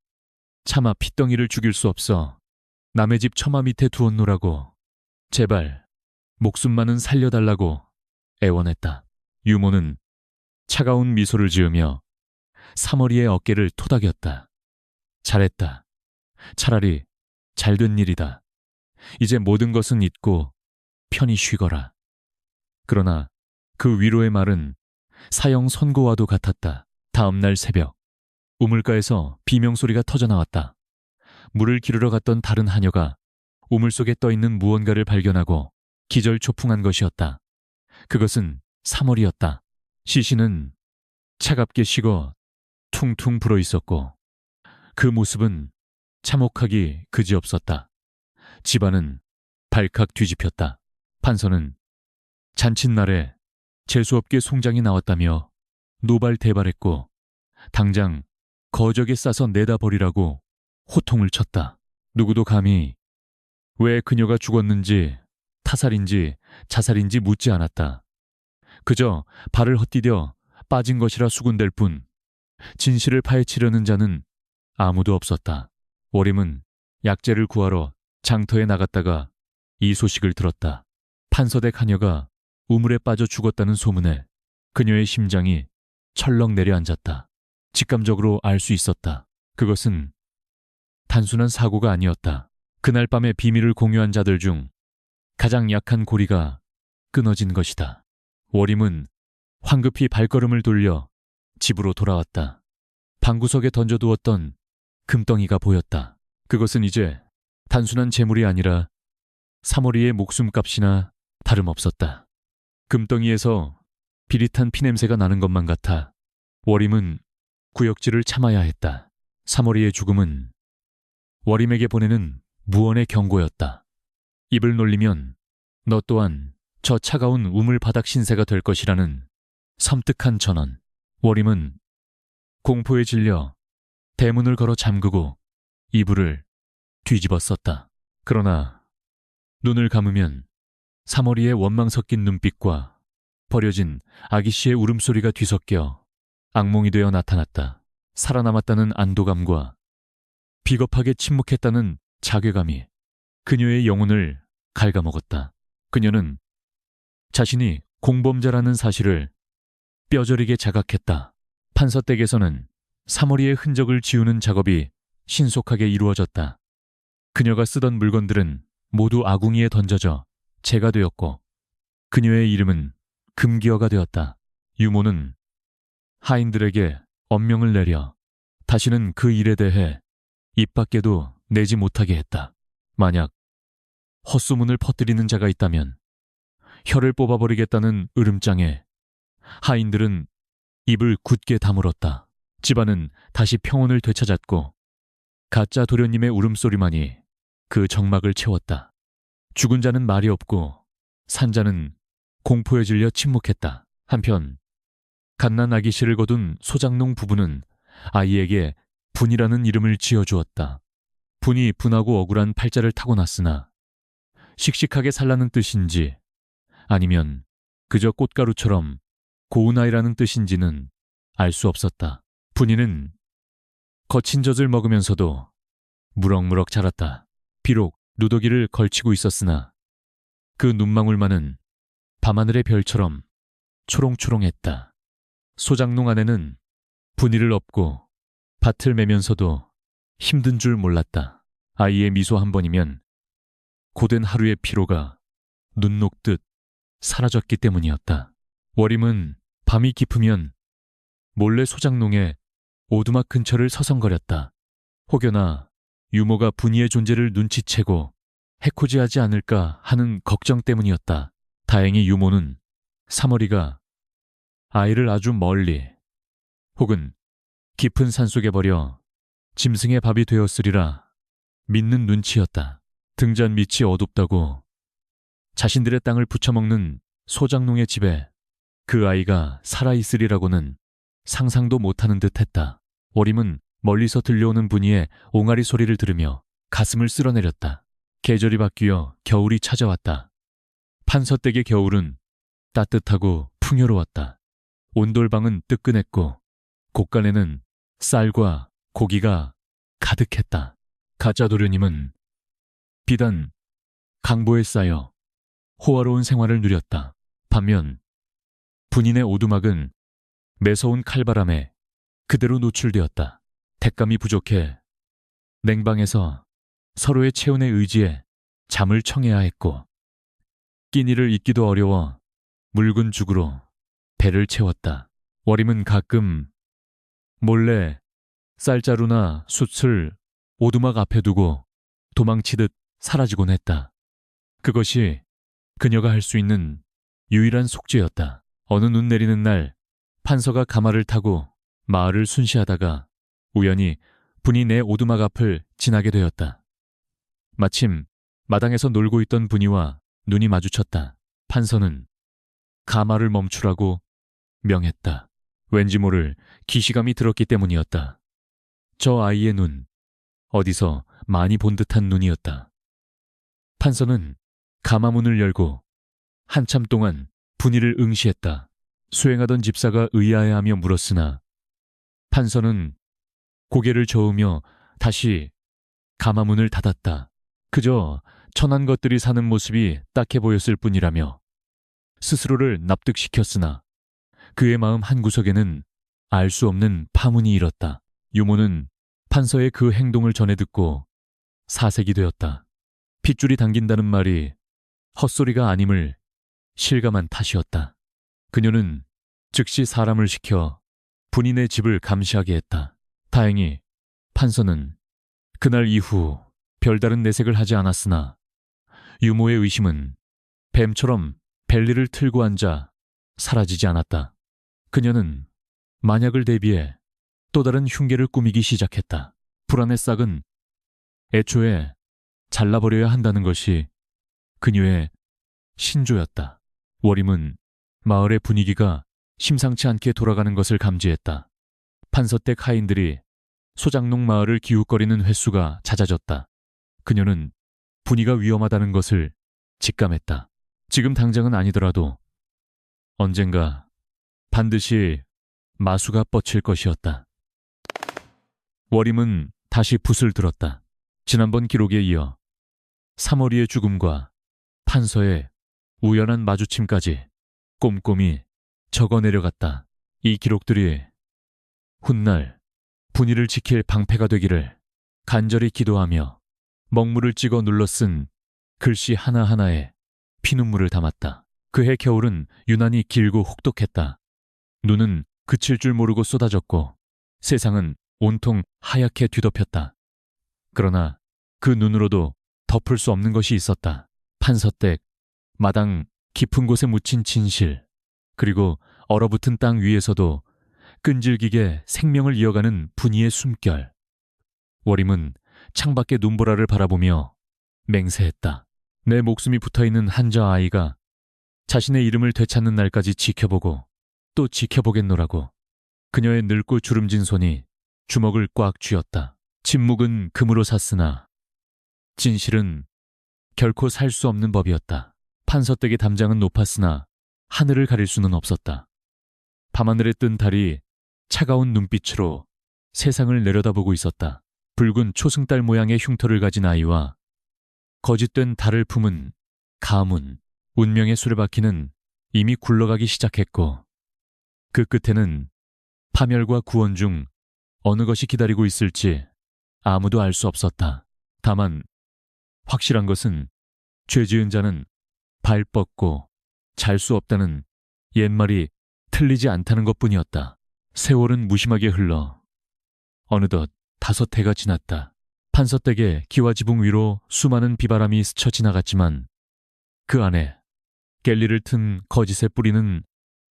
차마 핏덩이를 죽일 수 없어 남의 집 처마 밑에 두었노라고 제발 목숨만은 살려달라고 애원했다. 유모는 차가운 미소를 지으며 사머리의 어깨를 토닥였다. 잘했다. 차라리 잘된 일이다. 이제 모든 것은 잊고 편히 쉬거라. 그러나 그 위로의 말은 사형 선고와도 같았다. 다음 날 새벽 우물가에서 비명소리가 터져나왔다. 물을 기르러 갔던 다른 하녀가 우물 속에 떠있는 무언가를 발견하고 기절초풍한 것이었다. 그것은 사머리였다. 시신은 차갑게 식어 퉁퉁 불어 있었고 그 모습은 참혹하기 그지없었다. 집안은 발칵 뒤집혔다. 판서는 잔칫날에 재수없게 송장이 나왔다며 노발대발했고 당장 거적에 싸서 내다 버리라고 호통을 쳤다. 누구도 감히 왜 그녀가 죽었는지 타살인지 자살인지 묻지 않았다. 그저 발을 헛디뎌 빠진 것이라 수군될 뿐 진실을 파헤치려는 자는 아무도 없었다. 워림은 약재를 구하러 장터에 나갔다가 이 소식을 들었다. 판서댁 하녀가 우물에 빠져 죽었다는 소문에 그녀의 심장이 철렁 내려앉았다. 직감적으로 알 수 있었다. 그것은 단순한 사고가 아니었다. 그날 밤에 비밀을 공유한 자들 중 가장 약한 고리가 끊어진 것이다. 월임은 황급히 발걸음을 돌려 집으로 돌아왔다. 방구석에 던져두었던 금덩이가 보였다. 그것은 이제 단순한 재물이 아니라 사머리의 목숨값이나 다름없었다. 금덩이에서 비릿한 피냄새가 나는 것만 같아 월임은 구역질을 참아야 했다. 사머리의 죽음은 월임에게 보내는 무언의 경고였다. 입을 놀리면 너 또한 저 차가운 우물바닥 신세가 될 것이라는 섬뜩한 전언. 월임은 공포에 질려 대문을 걸어 잠그고 이불을 뒤집어 썼다. 그러나 눈을 감으면 사머리의 원망 섞인 눈빛과 버려진 아기씨의 울음소리가 뒤섞여 악몽이 되어 나타났다. 살아남았다는 안도감과 비겁하게 침묵했다는 자괴감이 그녀의 영혼을 갉아먹었다. 그녀는 자신이 공범자라는 사실을 뼈저리게 자각했다. 판서댁에서는 사머리의 흔적을 지우는 작업이 신속하게 이루어졌다. 그녀가 쓰던 물건들은 모두 아궁이에 던져져 재가 되었고 그녀의 이름은 금기어가 되었다. 유모는 하인들에게 엄명을 내려 다시는 그 일에 대해 입 밖에도 내지 못하게 했다. 만약 헛소문을 퍼뜨리는 자가 있다면 혀를 뽑아버리겠다는 으름장에 하인들은 입을 굳게 다물었다. 집안은 다시 평온을 되찾았고 가짜 도련님의 울음소리만이 그 정막을 채웠다. 죽은 자는 말이 없고 산자는 공포에 질려 침묵했다. 한편 갓난 아기씨를 거둔 소장농 부부는 아이에게 분이라는 이름을 지어주었다. 분이 분하고 억울한 팔자를 타고났으나 씩씩하게 살라는 뜻인지 아니면 그저 꽃가루처럼 고운 아이라는 뜻인지는 알 수 없었다. 분이는 거친 젖을 먹으면서도 무럭무럭 자랐다. 비록 누더기를 걸치고 있었으나 그 눈망울만은 밤하늘의 별처럼 초롱초롱했다. 소장농 아내는 분이를 업고 밭을 매면서도 힘든 줄 몰랐다. 아이의 미소 한 번이면 고된 하루의 피로가 눈 녹듯 사라졌기 때문이었다. 월임은 밤이 깊으면 몰래 소장농의 오두막 근처를 서성거렸다. 혹여나 유모가 분이의 존재를 눈치채고 해코지하지 않을까 하는 걱정 때문이었다. 다행히 유모는 사머리가 아이를 아주 멀리 혹은 깊은 산속에 버려 짐승의 밥이 되었으리라 믿는 눈치였다. 등잔 밑이 어둡다고 자신들의 땅을 부쳐먹는 소장농의 집에 그 아이가 살아있으리라고는 상상도 못하는 듯했다. 월임은 멀리서 들려오는 분이의 옹알이 소리를 들으며 가슴을 쓸어내렸다. 계절이 바뀌어 겨울이 찾아왔다. 판서댁의 겨울은 따뜻하고 풍요로웠다. 온돌방은 뜨끈했고 곳간에는 쌀과 고기가 가득했다. 가짜 도련님은 비단 강보에 쌓여 호화로운 생활을 누렸다. 반면 분인의 오두막은 매서운 칼바람에 그대로 노출되었다. 택감이 부족해 냉방에서 서로의 체온에 의지해 잠을 청해야 했고 끼니를 잊기도 어려워 묽은 죽으로 배를 채웠다. 월임은 가끔 몰래 쌀자루나 숯을 오두막 앞에 두고 도망치듯 사라지곤 했다. 그것이 그녀가 할 수 있는 유일한 속죄였다. 어느 눈 내리는 날 판서가 가마를 타고 마을을 순시하다가 우연히 분이 내 오두막 앞을 지나게 되었다. 마침 마당에서 놀고 있던 분이와 눈이 마주쳤다. 판서는 가마를 멈추라고 명했다. 왠지 모를 기시감이 들었기 때문이었다. 저 아이의 눈, 어디서 많이 본 듯한 눈이었다. 판서는 가마문을 열고 한참 동안 분이를 응시했다. 수행하던 집사가 의아해하며 물었으나 판서는 고개를 저으며 다시 가마문을 닫았다. 그저 천한 것들이 사는 모습이 딱해 보였을 뿐이라며 스스로를 납득시켰으나 그의 마음 한구석에는 알 수 없는 파문이 일었다. 유모는 판서의 그 행동을 전해 듣고 사색이 되었다. 핏줄이 당긴다는 말이 헛소리가 아님을 실감한 탓이었다. 그녀는 즉시 사람을 시켜 분인의 집을 감시하게 했다. 다행히 판서는 그날 이후 별다른 내색을 하지 않았으나 유모의 의심은 뱀처럼 벨리를 틀고 앉아 사라지지 않았다. 그녀는 만약을 대비해 또 다른 흉계를 꾸미기 시작했다. 불안의 싹은 애초에 잘라버려야 한다는 것이 그녀의 신조였다. 워림은 마을의 분위기가 심상치 않게 돌아가는 것을 감지했다. 판서댁 하인들이 소장농 마을을 기웃거리는 횟수가 잦아졌다. 그녀는 분위기가 위험하다는 것을 직감했다. 지금 당장은 아니더라도 언젠가 반드시 마수가 뻗칠 것이었다. 워림은 다시 붓을 들었다. 지난번 기록에 이어 사머리의 죽음과 판서의 우연한 마주침까지 꼼꼼히 적어 내려갔다. 이 기록들이 훗날 분위를 지킬 방패가 되기를 간절히 기도하며 먹물을 찍어 눌러쓴 글씨 하나하나에 피눈물을 담았다. 그해 겨울은 유난히 길고 혹독했다. 눈은 그칠 줄 모르고 쏟아졌고 세상은 온통 하얗게 뒤덮였다. 그러나 그 눈으로도 덮을 수 없는 것이 있었다. 판서댁, 마당 깊은 곳에 묻힌 진실, 그리고 얼어붙은 땅 위에서도 끈질기게 생명을 이어가는 분이의 숨결. 워림은 창밖의 눈보라를 바라보며 맹세했다. 내 목숨이 붙어있는 한저 아이가 자신의 이름을 되찾는 날까지 지켜보고 또 지켜보겠노라고. 그녀의 늙고 주름진 손이 주먹을 꽉 쥐었다. 침묵은 금으로 샀으나 진실은 결코 살 수 없는 법이었다. 판서댁의 담장은 높았으나 하늘을 가릴 수는 없었다. 밤하늘에 뜬 달이 차가운 눈빛으로 세상을 내려다보고 있었다. 붉은 초승달 모양의 흉터를 가진 아이와 거짓된 달을 품은 가문, 운명의 수레바퀴는 이미 굴러가기 시작했고 그 끝에는 파멸과 구원 중 어느 것이 기다리고 있을지 아무도 알 수 없었다. 다만 확실한 것은 죄 지은 자는 발 뻗고 잘 수 없다는 옛말이 틀리지 않다는 것뿐이었다. 세월은 무심하게 흘러 어느덧 5해가 지났다. 판서댁의 기와지붕 위로 수많은 비바람이 스쳐 지나갔지만 그 안에 갤리를 튼 거짓의 뿌리는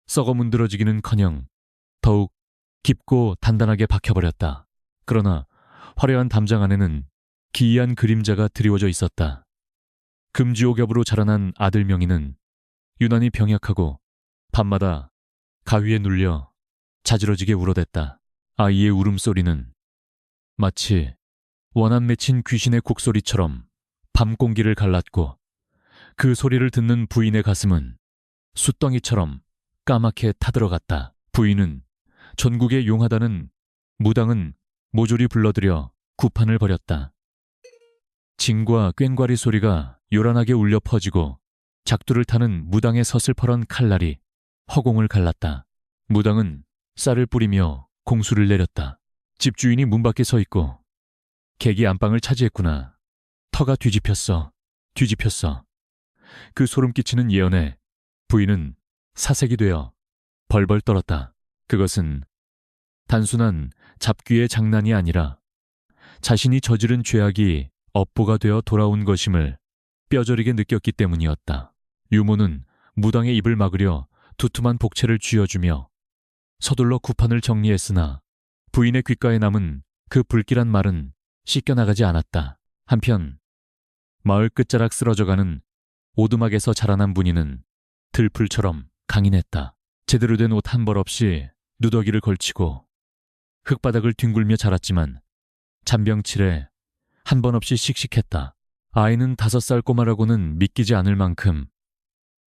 썩어 문드러지기는커녕 더욱 깊고 단단하게 박혀버렸다. 그러나 화려한 담장 안에는 기이한 그림자가 드리워져 있었다. 금지옥엽으로 자라난 아들 명희는 유난히 병약하고 밤마다 가위에 눌려 자지러지게 울어댔다. 아이의 울음소리는 마치 원한 맺힌 귀신의 곡소리처럼 밤 공기를 갈랐고 그 소리를 듣는 부인의 가슴은 숫덩이처럼 까맣게 타들어갔다. 부인은 전국에 용하다는 무당은 모조리 불러들여 구판을 벌였다. 징과 꽹과리 소리가 요란하게 울려 퍼지고 작두를 타는 무당의 서슬퍼런 칼날이 허공을 갈랐다. 무당은 쌀을 뿌리며 공수를 내렸다. 집주인이 문 밖에 서 있고 객이 안방을 차지했구나. 터가 뒤집혔어. 그 소름 끼치는 예언에 부인은 사색이 되어 벌벌 떨었다. 그것은 단순한 잡귀의 장난이 아니라 자신이 저지른 죄악이 업보가 되어 돌아온 것임을 뼈저리게 느꼈기 때문이었다. 유모는 무당의 입을 막으려 두툼한 복채를 쥐어주며 서둘러 구판을 정리했으나 부인의 귓가에 남은 그 불길한 말은 씻겨나가지 않았다. 한편 마을 끝자락 쓰러져가는 오두막에서 자라난 분이는 들풀처럼 강인했다. 제대로 된 옷 한 벌 없이 누더기를 걸치고 흙바닥을 뒹굴며 자랐지만 잔병칠에 한 번 없이 씩씩했다. 아이는 5살 꼬마라고는 믿기지 않을 만큼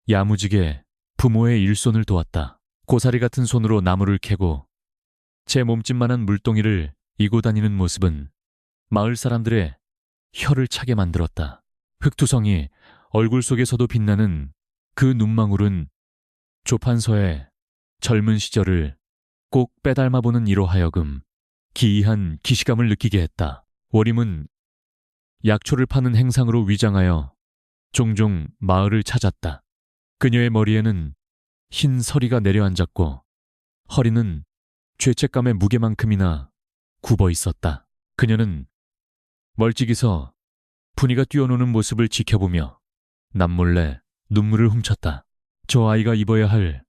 야무지게 부모의 일손을 도왔다. 고사리 같은 손으로 나무를 캐고 제 몸집만한 물동이를 이고 다니는 모습은 마을 사람들의 혀를 차게 만들었다. 흙투성이 얼굴 속에서도 빛나는 그 눈망울은 조판서의 젊은 시절을 꼭 빼닮아보는 이로 하여금 기이한 기시감을 느끼게 했다. 워림은 약초를 파는 행상으로 위장하여 종종 마을을 찾았다. 그녀의 머리에는 흰 서리가 내려앉았고 허리는 죄책감의 무게만큼이나 굽어 있었다. 그녀는 멀찍이 서 분이가 뛰어노는 모습을 지켜보며 남몰래 눈물을 훔쳤다. 저 아이가 입어야 할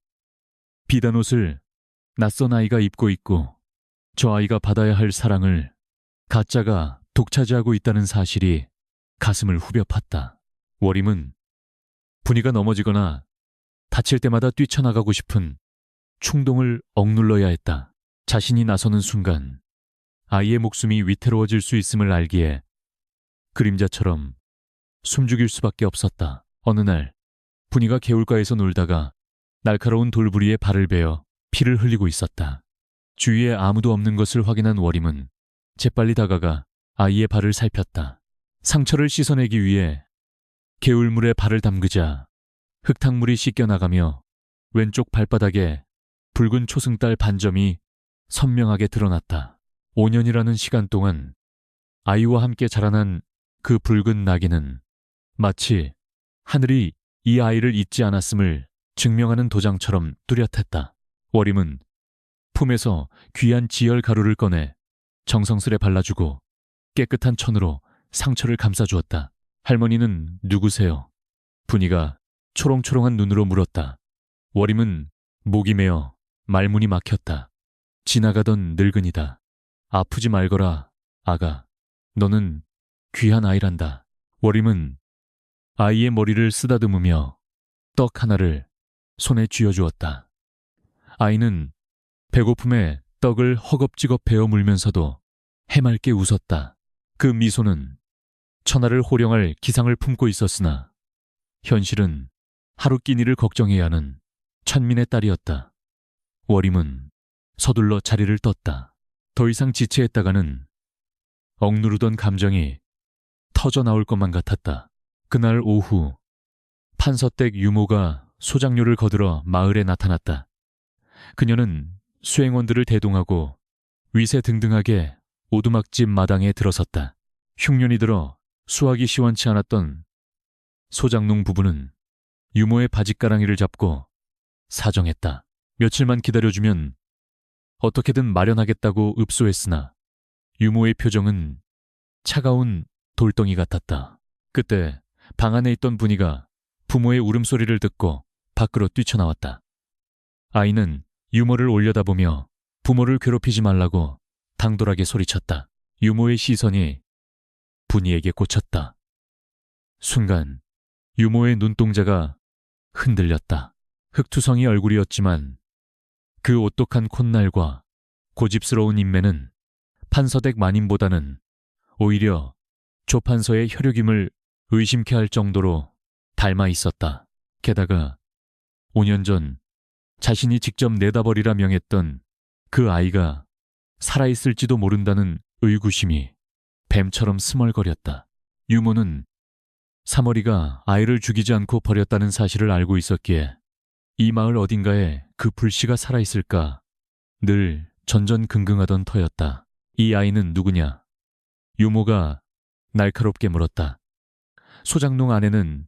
비단 옷을 낯선 아이가 입고 있고 저 아이가 받아야 할 사랑을 가짜가 독차지하고 있다는 사실이 가슴을 후벼 팠다. 워림은 분이가 넘어지거나 다칠 때마다 뛰쳐나가고 싶은 충동을 억눌러야 했다. 자신이 나서는 순간 아이의 목숨이 위태로워질 수 있음을 알기에 그림자처럼 숨죽일 수밖에 없었다. 어느 날 분이가 개울가에서 놀다가 날카로운 돌부리에 발을 베어 피를 흘리고 있었다. 주위에 아무도 없는 것을 확인한 워림은 재빨리 다가가 아이의 발을 살폈다. 상처를 씻어내기 위해 개울물에 발을 담그자 흙탕물이 씻겨나가며 왼쪽 발바닥에 붉은 초승달 반점이 선명하게 드러났다. 5년이라는 시간 동안 아이와 함께 자라난 그 붉은 낙인은 마치 하늘이 이 아이를 잊지 않았음을 증명하는 도장처럼 뚜렷했다. 워림은 품에서 귀한 지열 가루를 꺼내 정성스레 발라주고 깨끗한 천으로 상처를 감싸주었다. 할머니는 누구세요? 분이가 초롱초롱한 눈으로 물었다. 워림은 목이 메어 말문이 막혔다. 지나가던 늙은이다. 아프지 말거라, 아가. 너는 귀한 아이란다. 워림은 아이의 머리를 쓰다듬으며 떡 하나를 손에 쥐어주었다. 아이는 배고픔에 떡을 허겁지겁 베어 물면서도 해맑게 웃었다. 그 미소는 천하를 호령할 기상을 품고 있었으나 현실은 하루 끼니를 걱정해야 하는 천민의 딸이었다. 워림은 서둘러 자리를 떴다. 더 이상 지체했다가는 억누르던 감정이 터져나올 것만 같았다. 그날 오후 판서댁 유모가 소장료를 거들어 마을에 나타났다. 그녀는 수행원들을 대동하고 위세등등하게 오두막집 마당에 들어섰다. 흉년이 들어 수하기 시원치 않았던 소장농 부부는 유모의 바짓가랑이를 잡고 사정했다. 며칠만 기다려주면 어떻게든 마련하겠다고 읍소했으나 유모의 표정은 차가운 돌덩이 같았다. 그때 방 안에 있던 분이가 부모의 울음소리를 듣고 밖으로 뛰쳐나왔다. 아이는 유모를 올려다보며 부모를 괴롭히지 말라고 당돌하게 소리쳤다. 유모의 시선이 분이에게 꽂혔다. 순간 유모의 눈동자가 흔들렸다. 흑투성이 얼굴이었지만 그 오똑한 콧날과 고집스러운 인매는 판서댁 마님보다는 오히려 조판서의 혈육임을 의심케 할 정도로 닮아 있었다. 게다가 5년 전 자신이 직접 내다버리라 명했던 그 아이가 살아있을지도 모른다는 의구심이 뱀처럼 스멀거렸다. 유모는 사머리가 아이를 죽이지 않고 버렸다는 사실을 알고 있었기에 이 마을 어딘가에 그 불씨가 살아있을까 늘 전전긍긍하던 터였다. 이 아이는 누구냐? 유모가 날카롭게 물었다. 소장농 아내는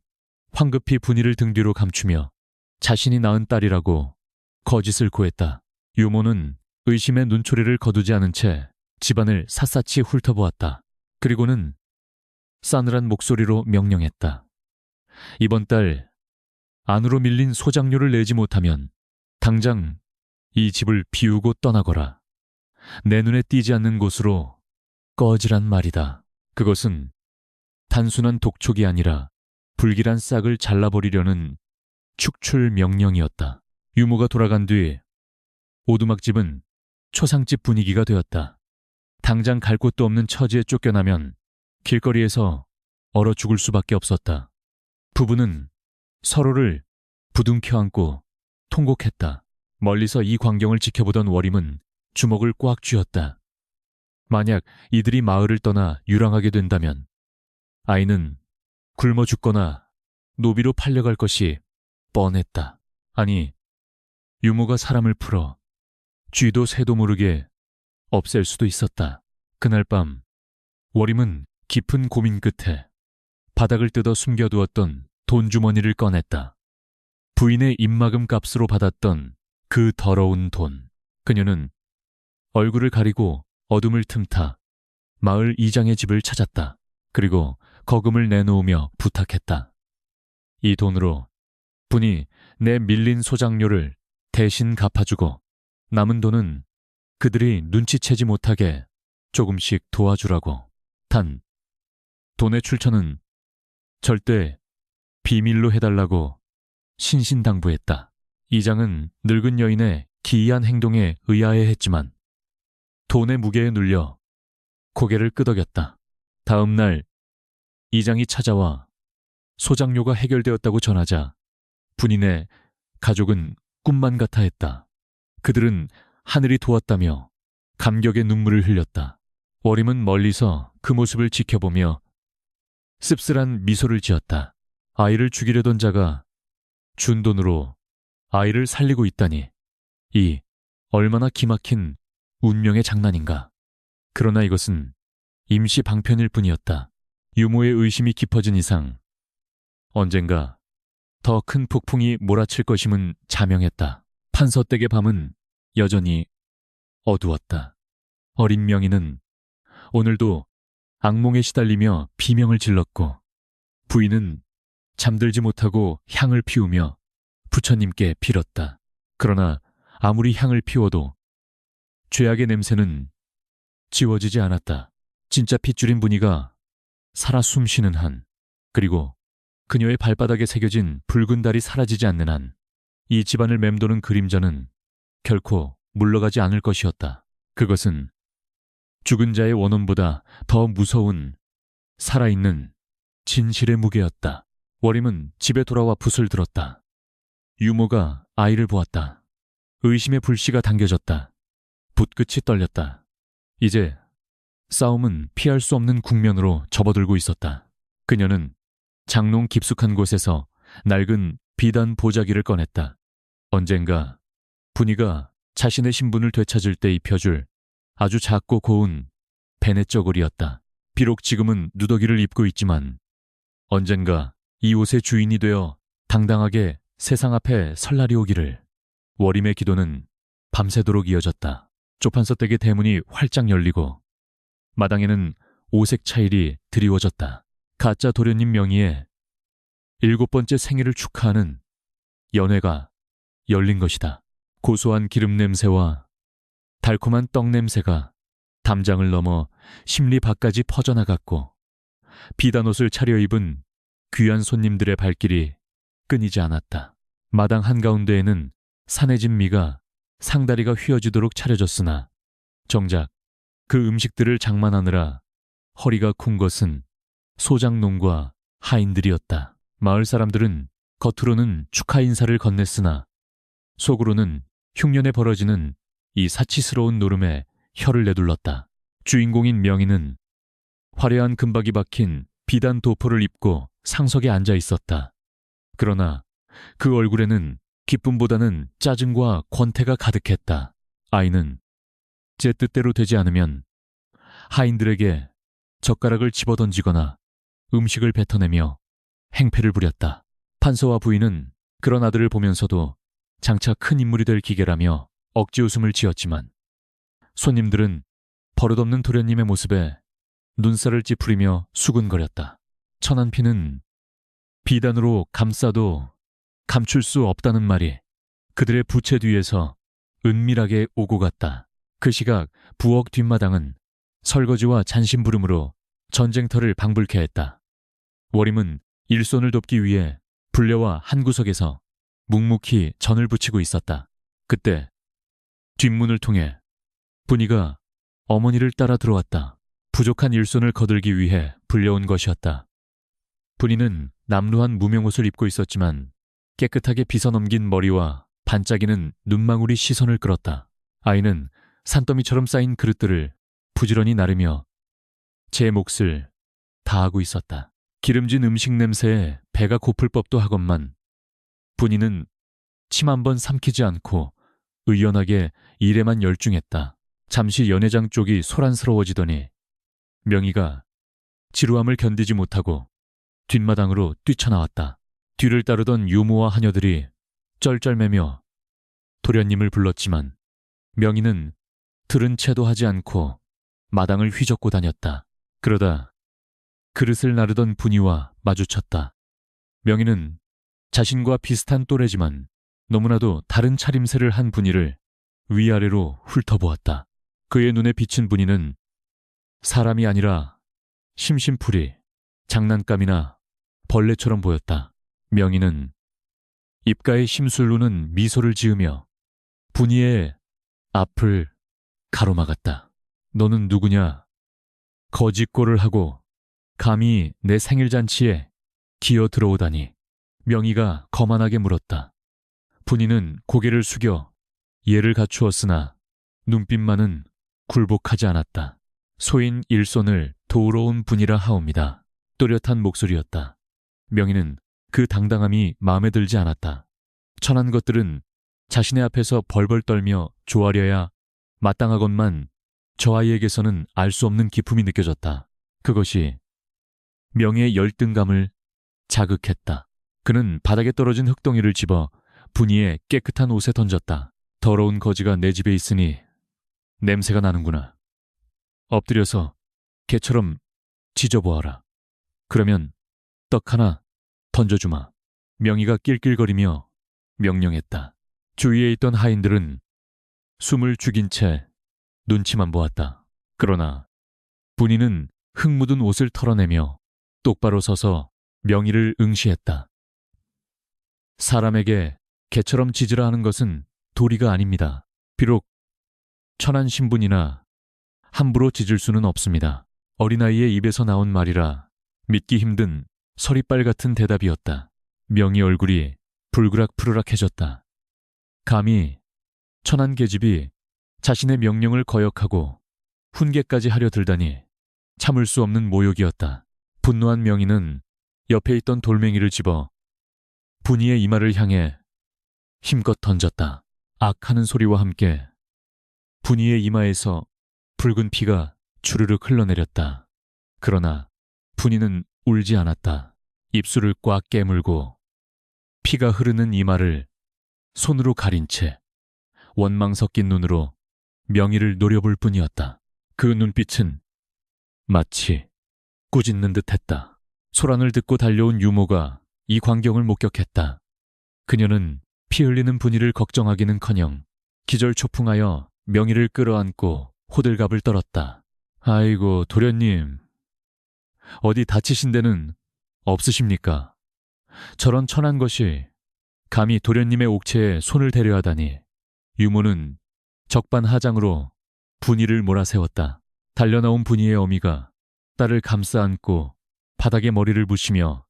황급히 분이를 등 뒤로 감추며 자신이 낳은 딸이라고 거짓을 고했다. 유모는 의심의 눈초리를 거두지 않은 채 집안을 샅샅이 훑어보았다. 그리고는 싸늘한 목소리로 명령했다. 이번 달 안으로 밀린 소장료를 내지 못하면 당장 이 집을 비우고 떠나거라. 내 눈에 띄지 않는 곳으로 꺼지란 말이다. 그것은 단순한 독촉이 아니라 불길한 싹을 잘라버리려는 축출 명령이었다. 유모가 돌아간 뒤 오두막집은 초상집 분위기가 되었다. 당장 갈 곳도 없는 처지에 쫓겨나면 길거리에서 얼어 죽을 수밖에 없었다. 부부는 서로를 부둥켜 안고 통곡했다. 멀리서 이 광경을 지켜보던 워림은 주먹을 꽉 쥐었다. 만약 이들이 마을을 떠나 유랑하게 된다면 아이는 굶어 죽거나 노비로 팔려갈 것이 뻔했다. 아니, 유모가 사람을 풀어 쥐도 새도 모르게 없앨 수도 있었다. 그날 밤 워림은 깊은 고민 끝에 바닥을 뜯어 숨겨두었던 돈 주머니를 꺼냈다. 부인의 입막음 값으로 받았던 그 더러운 돈. 그녀는 얼굴을 가리고 어둠을 틈타 마을 이장의 집을 찾았다. 그리고 거금을 내놓으며 부탁했다. 이 돈으로 분이 내 밀린 소장료를 대신 갚아주고 남은 돈은 그들이 눈치채지 못하게 조금씩 도와주라고. 단, 돈의 출처는 절대 비밀로 해달라고 신신당부했다. 이장은 늙은 여인의 기이한 행동에 의아해했지만 돈의 무게에 눌려 고개를 끄덕였다. 다음 날 이장이 찾아와 소장료가 해결되었다고 전하자 분인의 가족은 꿈만 같아 했다. 그들은 하늘이 도왔다며 감격의 눈물을 흘렸다. 워림은 멀리서 그 모습을 지켜보며 씁쓸한 미소를 지었다. 아이를 죽이려던 자가 준 돈으로 아이를 살리고 있다니, 이 얼마나 기막힌 운명의 장난인가. 그러나 이것은 임시 방편일 뿐이었다. 유모의 의심이 깊어진 이상 언젠가 더 큰 폭풍이 몰아칠 것임은 자명했다. 판서댁의 밤은 여전히 어두웠다. 어린 명희는 오늘도 악몽에 시달리며 비명을 질렀고 부인은 잠들지 못하고 향을 피우며 부처님께 빌었다. 그러나 아무리 향을 피워도 죄악의 냄새는 지워지지 않았다. 진짜 핏줄인 분이가 살아 숨쉬는 한, 그리고 그녀의 발바닥에 새겨진 붉은 달이 사라지지 않는 한, 이 집안을 맴도는 그림자는 결코 물러가지 않을 것이었다. 그것은 죽은 자의 원혼보다 더 무서운 살아있는 진실의 무게였다. 워림은 집에 돌아와 붓을 들었다. 유모가 아이를 보았다. 의심의 불씨가 당겨졌다. 붓끝이 떨렸다. 이제 싸움은 피할 수 없는 국면으로 접어들고 있었다. 그녀는 장롱 깊숙한 곳에서 낡은 비단 보자기를 꺼냈다. 언젠가 분이가 자신의 신분을 되찾을 때 입혀줄 아주 작고 고운 베네 저고리였다. 비록 지금은 누더기를 입고 있지만 언젠가 이 옷의 주인이 되어 당당하게 세상 앞에 설 날이 오기를. 워림의 기도는 밤새도록 이어졌다. 조판서댁의 대문이 활짝 열리고 마당에는 오색 차일이 드리워졌다. 가짜 도련님 명의의 7번째 생일을 축하하는 연회가 열린 것이다. 고소한 기름 냄새와 달콤한 떡 냄새가 담장을 넘어 심리 밖까지 퍼져나갔고 비단옷을 차려입은 귀한 손님들의 발길이 끊이지 않았다. 마당 한가운데에는 산해진 미가 상다리가 휘어지도록 차려졌으나 정작 그 음식들을 장만하느라 허리가 쿵 것은 소장농과 하인들이었다. 마을 사람들은 겉으로는 축하 인사를 건넸으나 속으로는 흉년에 벌어지는 이 사치스러운 노름에 혀를 내둘렀다. 주인공인 명희는 화려한 금박이 박힌 비단 도포를 입고 상석에 앉아 있었다. 그러나 그 얼굴에는 기쁨보다는 짜증과 권태가 가득했다. 아이는 제 뜻대로 되지 않으면 하인들에게 젓가락을 집어던지거나 음식을 뱉어내며 행패를 부렸다. 판서와 부인은 그런 아들을 보면서도 장차 큰 인물이 될 기계라며 억지 웃음을 지었지만 손님들은 버릇없는 도련님의 모습에 눈살을 찌푸리며 수군거렸다. 천한 피는 비단으로 감싸도 감출 수 없다는 말이 그들의 부채 뒤에서 은밀하게 오고 갔다. 그 시각 부엌 뒷마당은 설거지와 잔심부름으로 전쟁터를 방불케 했다. 워림은 일손을 돕기 위해 불려와 한 구석에서 묵묵히 전을 부치고 있었다. 그때 뒷문을 통해 분이가 어머니를 따라 들어왔다. 부족한 일손을 거들기 위해 불려온 것이었다. 분이는 남루한 무명옷을 입고 있었지만 깨끗하게 빗어넘긴 머리와 반짝이는 눈망울이 시선을 끌었다. 아이는 산더미처럼 쌓인 그릇들을 부지런히 나르며 제 몫을 다하고 있었다. 기름진 음식 냄새에 배가 고플 법도 하건만 분이는 침 한 번 삼키지 않고 의연하게 일에만 열중했다. 잠시 연회장 쪽이 소란스러워지더니 명희가 지루함을 견디지 못하고 뒷마당으로 뛰쳐나왔다. 뒤를 따르던 유모와 하녀들이 쩔쩔매며 도련님을 불렀지만 명희는 들은 채도 하지 않고 마당을 휘젓고 다녔다. 그러다 그릇을 나르던 분이와 마주쳤다. 명희는 자신과 비슷한 또래지만 너무나도 다른 차림새를 한 분이를 위아래로 훑어보았다. 그의 눈에 비친 분이는 사람이 아니라 심심풀이, 장난감이나 벌레처럼 보였다. 명희는 입가에 심술르는 미소를 지으며 분이의 앞을 가로막았다. 너는 누구냐? 거짓골을 하고 감히 내 생일잔치에 기어 들어오다니. 명희가 거만하게 물었다. 분이는 고개를 숙여 예를 갖추었으나 눈빛만은 굴복하지 않았다. 소인 일손을 도우러 온 분이라 하옵니다. 또렷한 목소리였다. 명희는 그 당당함이 마음에 들지 않았다. 천한 것들은 자신의 앞에서 벌벌 떨며 조아려야 마땅하건만 저 아이에게서는 알 수 없는 기품이 느껴졌다. 그것이 명희의 열등감을 자극했다. 그는 바닥에 떨어진 흙덩이를 집어 분이의 깨끗한 옷에 던졌다. 더러운 거지가 내 집에 있으니 냄새가 나는구나. 엎드려서 개처럼 지져보아라. 그러면 떡 하나 던져주마. 명희가 낄낄거리며 명령했다. 주위에 있던 하인들은 숨을 죽인 채 눈치만 보았다. 그러나 분이는 흙 묻은 옷을 털어내며 똑바로 서서 명희를 응시했다. 사람에게 개처럼 짖으라 하는 것은 도리가 아닙니다. 비록 천한 신분이나 함부로 짖을 수는 없습니다. 어린아이의 입에서 나온 말이라 믿기 힘든 서리빨 같은 대답이었다. 명희 얼굴이 불그락푸르락해졌다. 감히 천한 계집이 자신의 명령을 거역하고 훈계까지 하려 들다니 참을 수 없는 모욕이었다. 분노한 명희는 옆에 있던 돌멩이를 집어 분이의 이마를 향해 힘껏 던졌다. 악 하는 소리와 함께 분이의 이마에서 붉은 피가 주르륵 흘러내렸다. 그러나 분이는 울지 않았다. 입술을 꽉 깨물고 피가 흐르는 이마를 손으로 가린 채 원망 섞인 눈으로 명희를 노려볼 뿐이었다. 그 눈빛은 마치 꾸짖는 듯했다. 소란을 듣고 달려온 유모가 이 광경을 목격했다. 그녀는 피 흘리는 분이를 걱정하기는커녕 기절초풍하여 명희를 끌어안고 호들갑을 떨었다. 아이고 도련님, 어디 다치신 데는 없으십니까? 저런 천한 것이 감히 도련님의 옥체에 손을 대려 하다니. 유모는 적반하장으로 분이를 몰아세웠다. 달려나온 분이의 어미가 딸을 감싸 안고 바닥에 머리를 부시며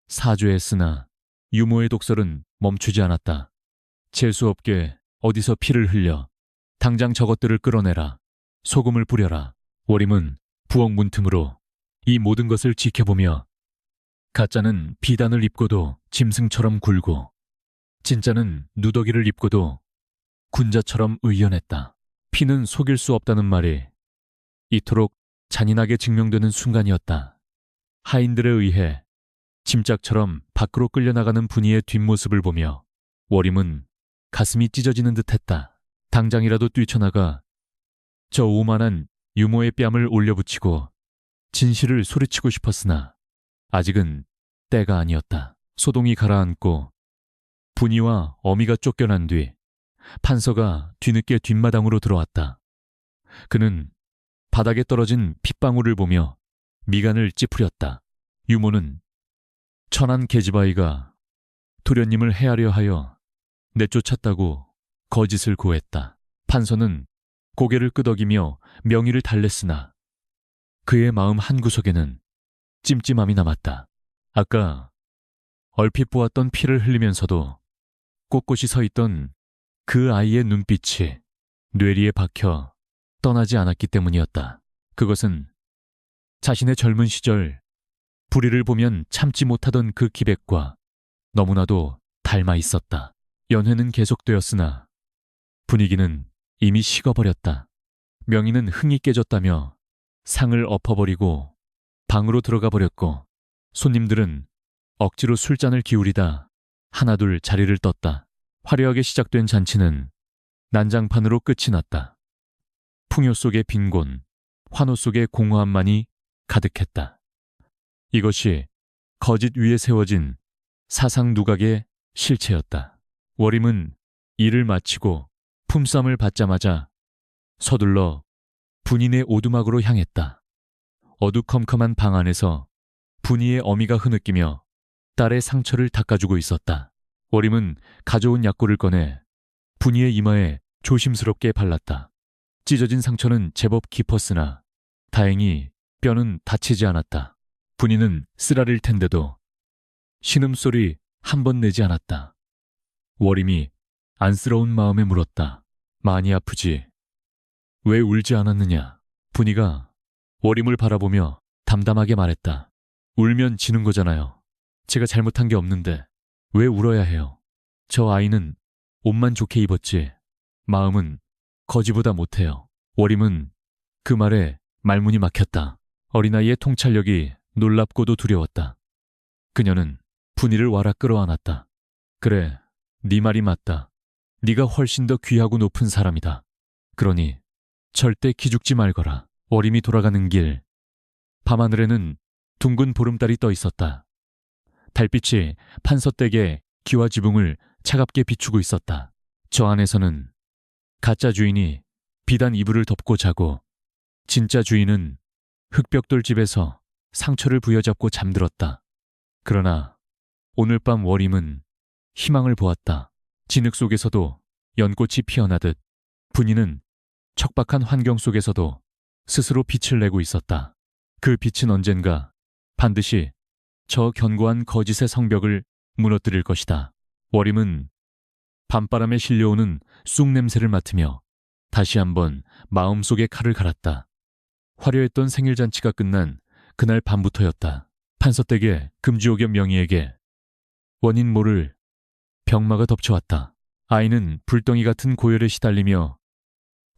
사죄했으나 유모의 독설은 멈추지 않았다. 재수없게 어디서 피를 흘려. 당장 저것들을 끌어내라. 소금을 뿌려라. 워림은 부엌 문틈으로 이 모든 것을 지켜보며 가짜는 비단을 입고도 짐승처럼 굴고 진짜는 누더기를 입고도 군자처럼 의연했다. 피는 속일 수 없다는 말이 이토록 잔인하게 증명되는 순간이었다. 하인들에 의해 짐짝처럼 밖으로 끌려나가는 분이의 뒷모습을 보며 워림은 가슴이 찢어지는 듯했다. 당장이라도 뛰쳐나가 저 오만한 유모의 뺨을 올려붙이고 진실을 소리치고 싶었으나 아직은 때가 아니었다. 소동이 가라앉고 분이와 어미가 쫓겨난 뒤 판서가 뒤늦게 뒷마당으로 들어왔다. 그는 바닥에 떨어진 핏방울을 보며 미간을 찌푸렸다. 유모는 천한 계집아이가 도련님을 해하려 하여 내쫓았다고 거짓을 고했다. 판서는 고개를 끄덕이며 명의를 달랬으나 그의 마음 한구석에는 찜찜함이 남았다. 아까 얼핏 보았던 피를 흘리면서도 꼿꼿이 서 있던 그 아이의 눈빛이 뇌리에 박혀 떠나지 않았기 때문이었다. 그것은 자신의 젊은 시절 불의를 보면 참지 못하던 그 기백과 너무나도 닮아 있었다. 연회는 계속되었으나 분위기는 이미 식어버렸다. 명희는 흥이 깨졌다며 상을 엎어버리고 방으로 들어가 버렸고 손님들은 억지로 술잔을 기울이다 하나둘 자리를 떴다. 화려하게 시작된 잔치는 난장판으로 끝이 났다. 풍요 속의 빈곤, 환호 속의 공허함만이 가득했다. 이것이 거짓 위에 세워진 사상 누각의 실체였다. 워림은 일을 마치고 품삯을 받자마자 서둘러 분인의 오두막으로 향했다. 어두컴컴한 방 안에서 분이의 어미가 흐느끼며 딸의 상처를 닦아주고 있었다. 워림은 가져온 약골을 꺼내 분이의 이마에 조심스럽게 발랐다. 찢어진 상처는 제법 깊었으나 다행히 뼈는 다치지 않았다. 분이는 쓰라릴 텐데도 신음소리 한 번 내지 않았다. 워림이 안쓰러운 마음에 물었다. 많이 아프지? 왜 울지 않았느냐? 분이가 워림을 바라보며 담담하게 말했다. 울면 지는 거잖아요. 제가 잘못한 게 없는데 왜 울어야 해요? 저 아이는 옷만 좋게 입었지 마음은 거지보다 못해요. 워림은 그 말에 말문이 막혔다. 어린아이의 통찰력이 놀랍고도 두려웠다. 그녀는 분이를 와라 끌어안았다. 그래, 네 말이 맞다. 네가 훨씬 더 귀하고 높은 사람이다. 그러니 절대 기죽지 말거라. 워림이 돌아가는 길, 밤하늘에는 둥근 보름달이 떠 있었다. 달빛이 판서댁의 기와 지붕을 차갑게 비추고 있었다. 저 안에서는 가짜 주인이 비단 이불을 덮고 자고 진짜 주인은 흙벽돌 집에서 상처를 부여잡고 잠들었다. 그러나 오늘 밤 워림은 희망을 보았다. 진흙 속에서도 연꽃이 피어나듯 분이는 척박한 환경 속에서도 스스로 빛을 내고 있었다. 그 빛은 언젠가 반드시 저 견고한 거짓의 성벽을 무너뜨릴 것이다. 워림은 밤바람에 실려오는 쑥 냄새를 맡으며 다시 한번 마음속에 칼을 갈았다. 화려했던 생일잔치가 끝난 그날 밤부터였다. 판서댁의 금지옥염 명의에게 원인 모를 병마가 덮쳐왔다. 아이는 불덩이 같은 고열에 시달리며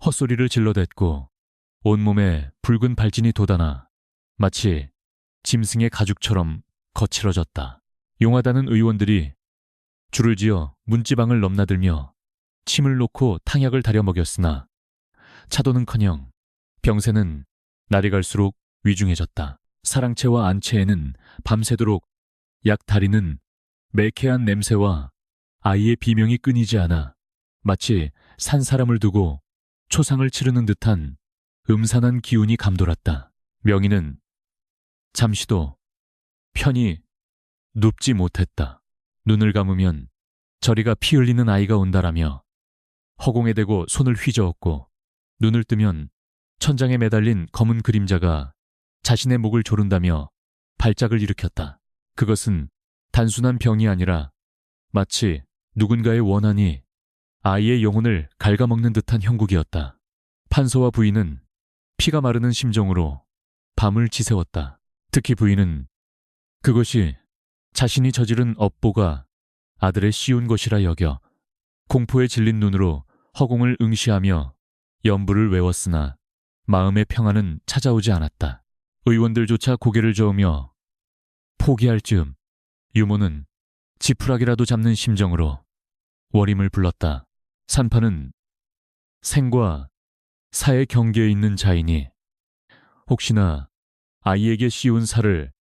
헛소리를 질러댔고 온몸에 붉은 발진이 돋아나 마치 짐승의 가죽처럼 거칠어졌다. 용하다는 의원들이 줄을 지어 문지방을 넘나들며 침을 놓고 탕약을 다려 먹였으나 차도는커녕 병세는 날이 갈수록 위중해졌다. 사랑채와 안채에는 밤새도록 약 다리는 매캐한 냄새와 아이의 비명이 끊이지 않아 마치 산 사람을 두고 초상을 치르는 듯한 음산한 기운이 감돌았다. 명희는 잠시도 편히 눕지 못했다. 눈을 감으면 저리가 피 흘리는 아이가 온다라며 허공에 대고 손을 휘저었고 눈을 뜨면 천장에 매달린 검은 그림자가 자신의 목을 조른다며 발작을 일으켰다. 그것은 단순한 병이 아니라 마치 누군가의 원한이 아이의 영혼을 갉아먹는 듯한 형국이었다. 판서와 부인은 피가 마르는 심정으로 밤을 지새웠다. 특히 부인은 그것이 자신이 저지른 업보가 아들의 씌운 것이라 여겨 공포에 질린 눈으로 허공을 응시하며 연부를 외웠으나 마음의 평안은 찾아오지 않았다. 의원들조차 고개를 저으며 포기할 즈음 유모는 지푸라기라도 잡는 심정으로 워림을 불렀다. 산파는 생과 사의 경계에 있는 자이니 혹시나 아이에게 씌운 살을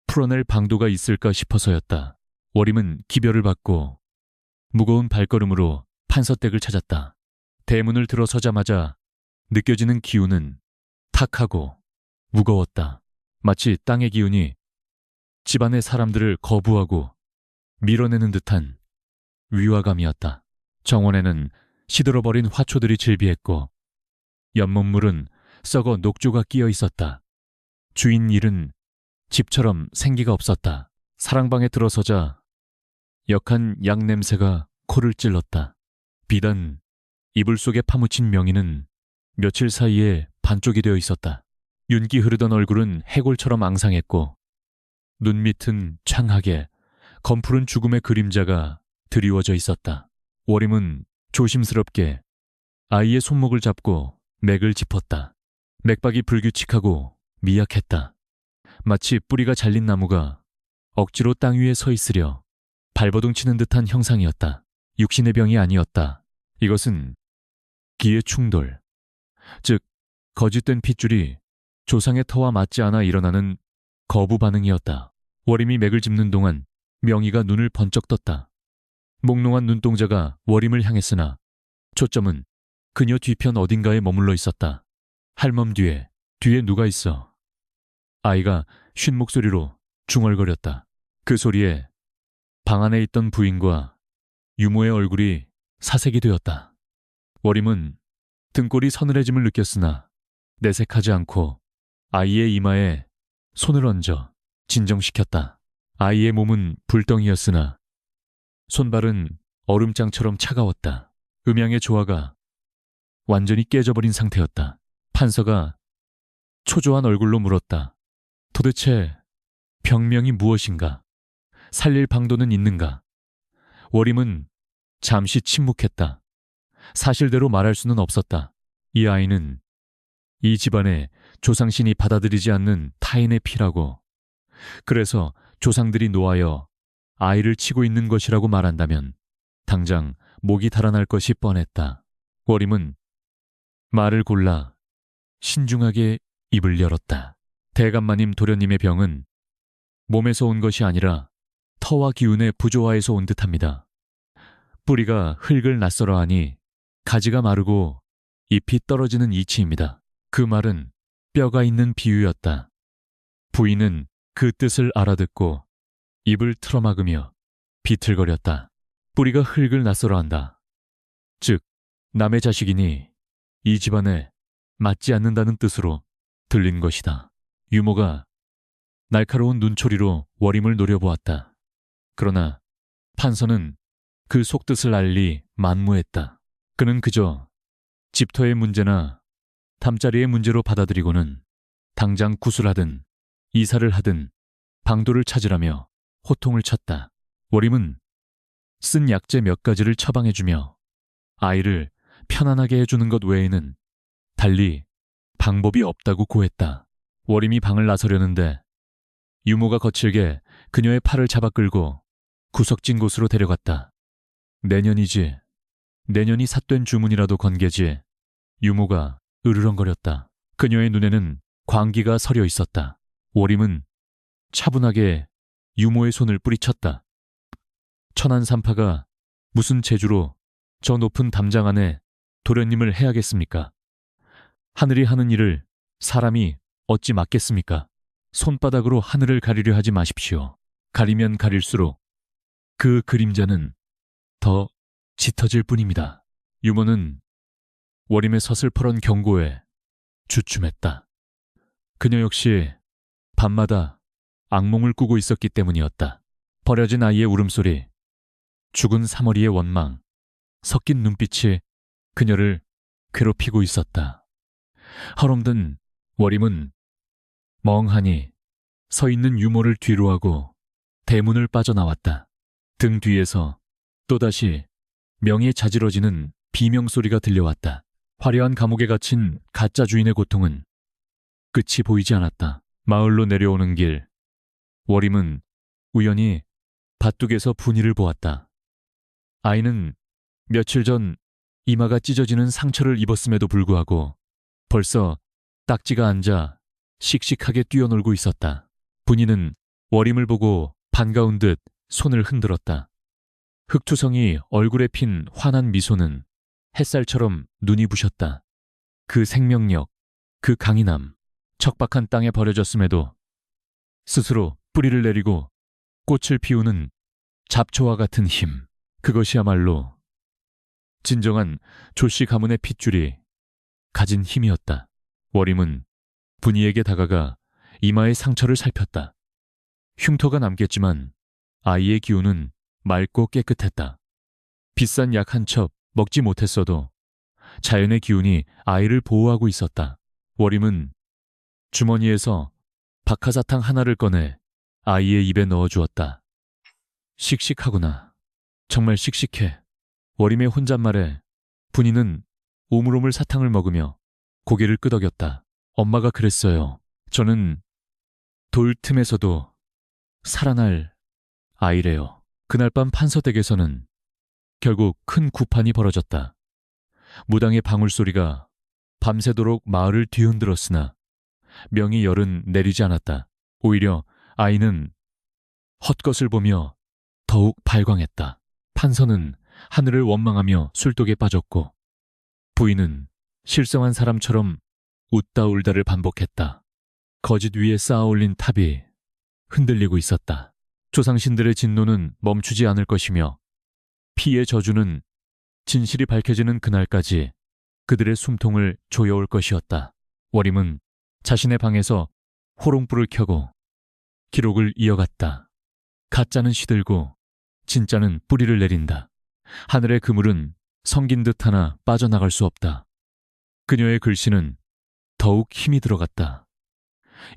풀어낼 방도가 있을까 싶어서였다. 워림은 기별을 받고 무거운 발걸음으로 판서댁을 찾았다. 대문을 들어서자마자 느껴지는 기운은 탁하고 무거웠다. 마치 땅의 기운이 집안의 사람들을 거부하고 밀어내는 듯한 위화감이었다. 정원에는 시들어버린 화초들이 질비했고 연못물은 썩어 녹조가 끼어 있었다. 주인 일은 집처럼 생기가 없었다. 사랑방에 들어서자 역한 약 냄새가 코를 찔렀다. 비단 이불 속에 파묻힌 명희는 며칠 사이에 반쪽이 되어 있었다. 윤기 흐르던 얼굴은 해골처럼 앙상했고 눈밑은 창하게 검푸른 죽음의 그림자가 드리워져 있었다. 워림은 조심스럽게 아이의 손목을 잡고 맥을 짚었다. 맥박이 불규칙하고 미약했다. 마치 뿌리가 잘린 나무가 억지로 땅 위에 서 있으려 발버둥 치는 듯한 형상이었다. 육신의 병이 아니었다. 이것은 기의 충돌, 즉 거짓된 핏줄이 조상의 터와 맞지 않아 일어나는 거부 반응이었다. 워림이 맥을 짚는 동안 명희가 눈을 번쩍 떴다. 몽롱한 눈동자가 워림을 향했으나 초점은 그녀 뒤편 어딘가에 머물러 있었다. 할멈 뒤에 누가 있어? 아이가 쉰 목소리로 중얼거렸다. 그 소리에 방 안에 있던 부인과 유모의 얼굴이 사색이 되었다. 워림은 등골이 서늘해짐을 느꼈으나 내색하지 않고 아이의 이마에 손을 얹어 진정시켰다. 아이의 몸은 불덩이였으나 손발은 얼음장처럼 차가웠다. 음양의 조화가 완전히 깨져버린 상태였다. 판서가 초조한 얼굴로 물었다. 도대체 병명이 무엇인가? 살릴 방도는 있는가? 워림은 잠시 침묵했다. 사실대로 말할 수는 없었다. 이 아이는 이 집안의 조상신이 받아들이지 않는 타인의 피라고, 그래서 조상들이 노하여 아이를 치고 있는 것이라고 말한다면 당장 목이 달아날 것이 뻔했다. 워림은 말을 골라 신중하게 입을 열었다. 대감마님 도련님의 병은 몸에서 온 것이 아니라 터와 기운의 부조화에서 온 듯합니다. 뿌리가 흙을 낯설어하니 가지가 마르고 잎이 떨어지는 이치입니다. 그 말은 뼈가 있는 비유였다. 부인은 그 뜻을 알아듣고 입을 틀어막으며 비틀거렸다. 뿌리가 흙을 낯설어한다. 즉 남의 자식이니 이 집안에 맞지 않는다는 뜻으로 들린 것이다. 유모가 날카로운 눈초리로 워림을 노려보았다. 그러나 판서는 그 속뜻을 알리 만무했다. 그는 그저 집터의 문제나 담자리의 문제로 받아들이고는 당장 구술하든 이사를 하든 방도를 찾으라며 호통을 쳤다. 워림은 쓴 약재 몇 가지를 처방해주며 아이를 편안하게 해주는 것 외에는 달리 방법이 없다고 고했다. 워림이 방을 나서려는데 유모가 거칠게 그녀의 팔을 잡아 끌고 구석진 곳으로 데려갔다. 내년이 삿된 주문이라도 건개지. 유모가 으르렁거렸다. 그녀의 눈에는 광기가 서려 있었다. 워림은 차분하게 유모의 손을 뿌리쳤다. 천안산파가 무슨 재주로 저 높은 담장 안에 도련님을 해야겠습니까? 하늘이 하는 일을 사람이 어찌 막겠습니까? 손바닥으로 하늘을 가리려 하지 마십시오. 가리면 가릴수록 그 그림자는 더 짙어질 뿐입니다. 유모는 워림의 서슬퍼런 경고에 주춤했다. 그녀 역시 밤마다 악몽을 꾸고 있었기 때문이었다. 버려진 아이의 울음소리, 죽은 사머리의 원망, 섞인 눈빛이 그녀를 괴롭히고 있었다. 헐없는 워림은 멍하니 서 있는 유모를 뒤로하고 대문을 빠져나왔다. 등 뒤에서 또다시 명이 자지러지는 비명소리가 들려왔다. 화려한 감옥에 갇힌 가짜 주인의 고통은 끝이 보이지 않았다. 마을로 내려오는 길, 워림은 우연히 밭둑에서 분이를 보았다. 아이는 며칠 전 이마가 찢어지는 상처를 입었음에도 불구하고 벌써 딱지가 앉아 씩씩하게 뛰어놀고 있었다. 분이는 워림을 보고 반가운 듯 손을 흔들었다. 흑투성이 얼굴에 핀 환한 미소는 햇살처럼 눈이 부셨다. 그 생명력, 그 강인함, 척박한 땅에 버려졌음에도 스스로 뿌리를 내리고 꽃을 피우는 잡초와 같은 힘, 그것이야말로 진정한 조씨 가문의 핏줄이 가진 힘이었다. 워림은 분이에게 다가가 이마의 상처를 살폈다. 흉터가 남겠지만 아이의 기운은 맑고 깨끗했다. 비싼 약 한 첩 먹지 못했어도 자연의 기운이 아이를 보호하고 있었다. 워림은 주머니에서 박하사탕 하나를 꺼내 아이의 입에 넣어주었다. 씩씩하구나. 정말 씩씩해. 워림의 혼잣말에 분이는 오물오물 사탕을 먹으며 고개를 끄덕였다. 엄마가 그랬어요. 저는 돌 틈에서도 살아날 아이래요. 그날 밤 판서댁에서는 결국 큰 구판이 벌어졌다. 무당의 방울소리가 밤새도록 마을을 뒤흔들었으나 명의 열은 내리지 않았다. 오히려 아이는 헛것을 보며 더욱 발광했다. 판서는 하늘을 원망하며 술독에 빠졌고 부인은 실성한 사람처럼 웃다 울다를 반복했다. 거짓 위에 쌓아올린 탑이 흔들리고 있었다. 조상신들의 진노는 멈추지 않을 것이며 피의 저주는 진실이 밝혀지는 그날까지 그들의 숨통을 조여올 것이었다. 월임은 자신의 방에서 호롱불을 켜고 기록을 이어갔다. 가짜는 시들고 진짜는 뿌리를 내린다. 하늘의 그물은 성긴 듯 하나 빠져나갈 수 없다. 그녀의 글씨는 더욱 힘이 들어갔다.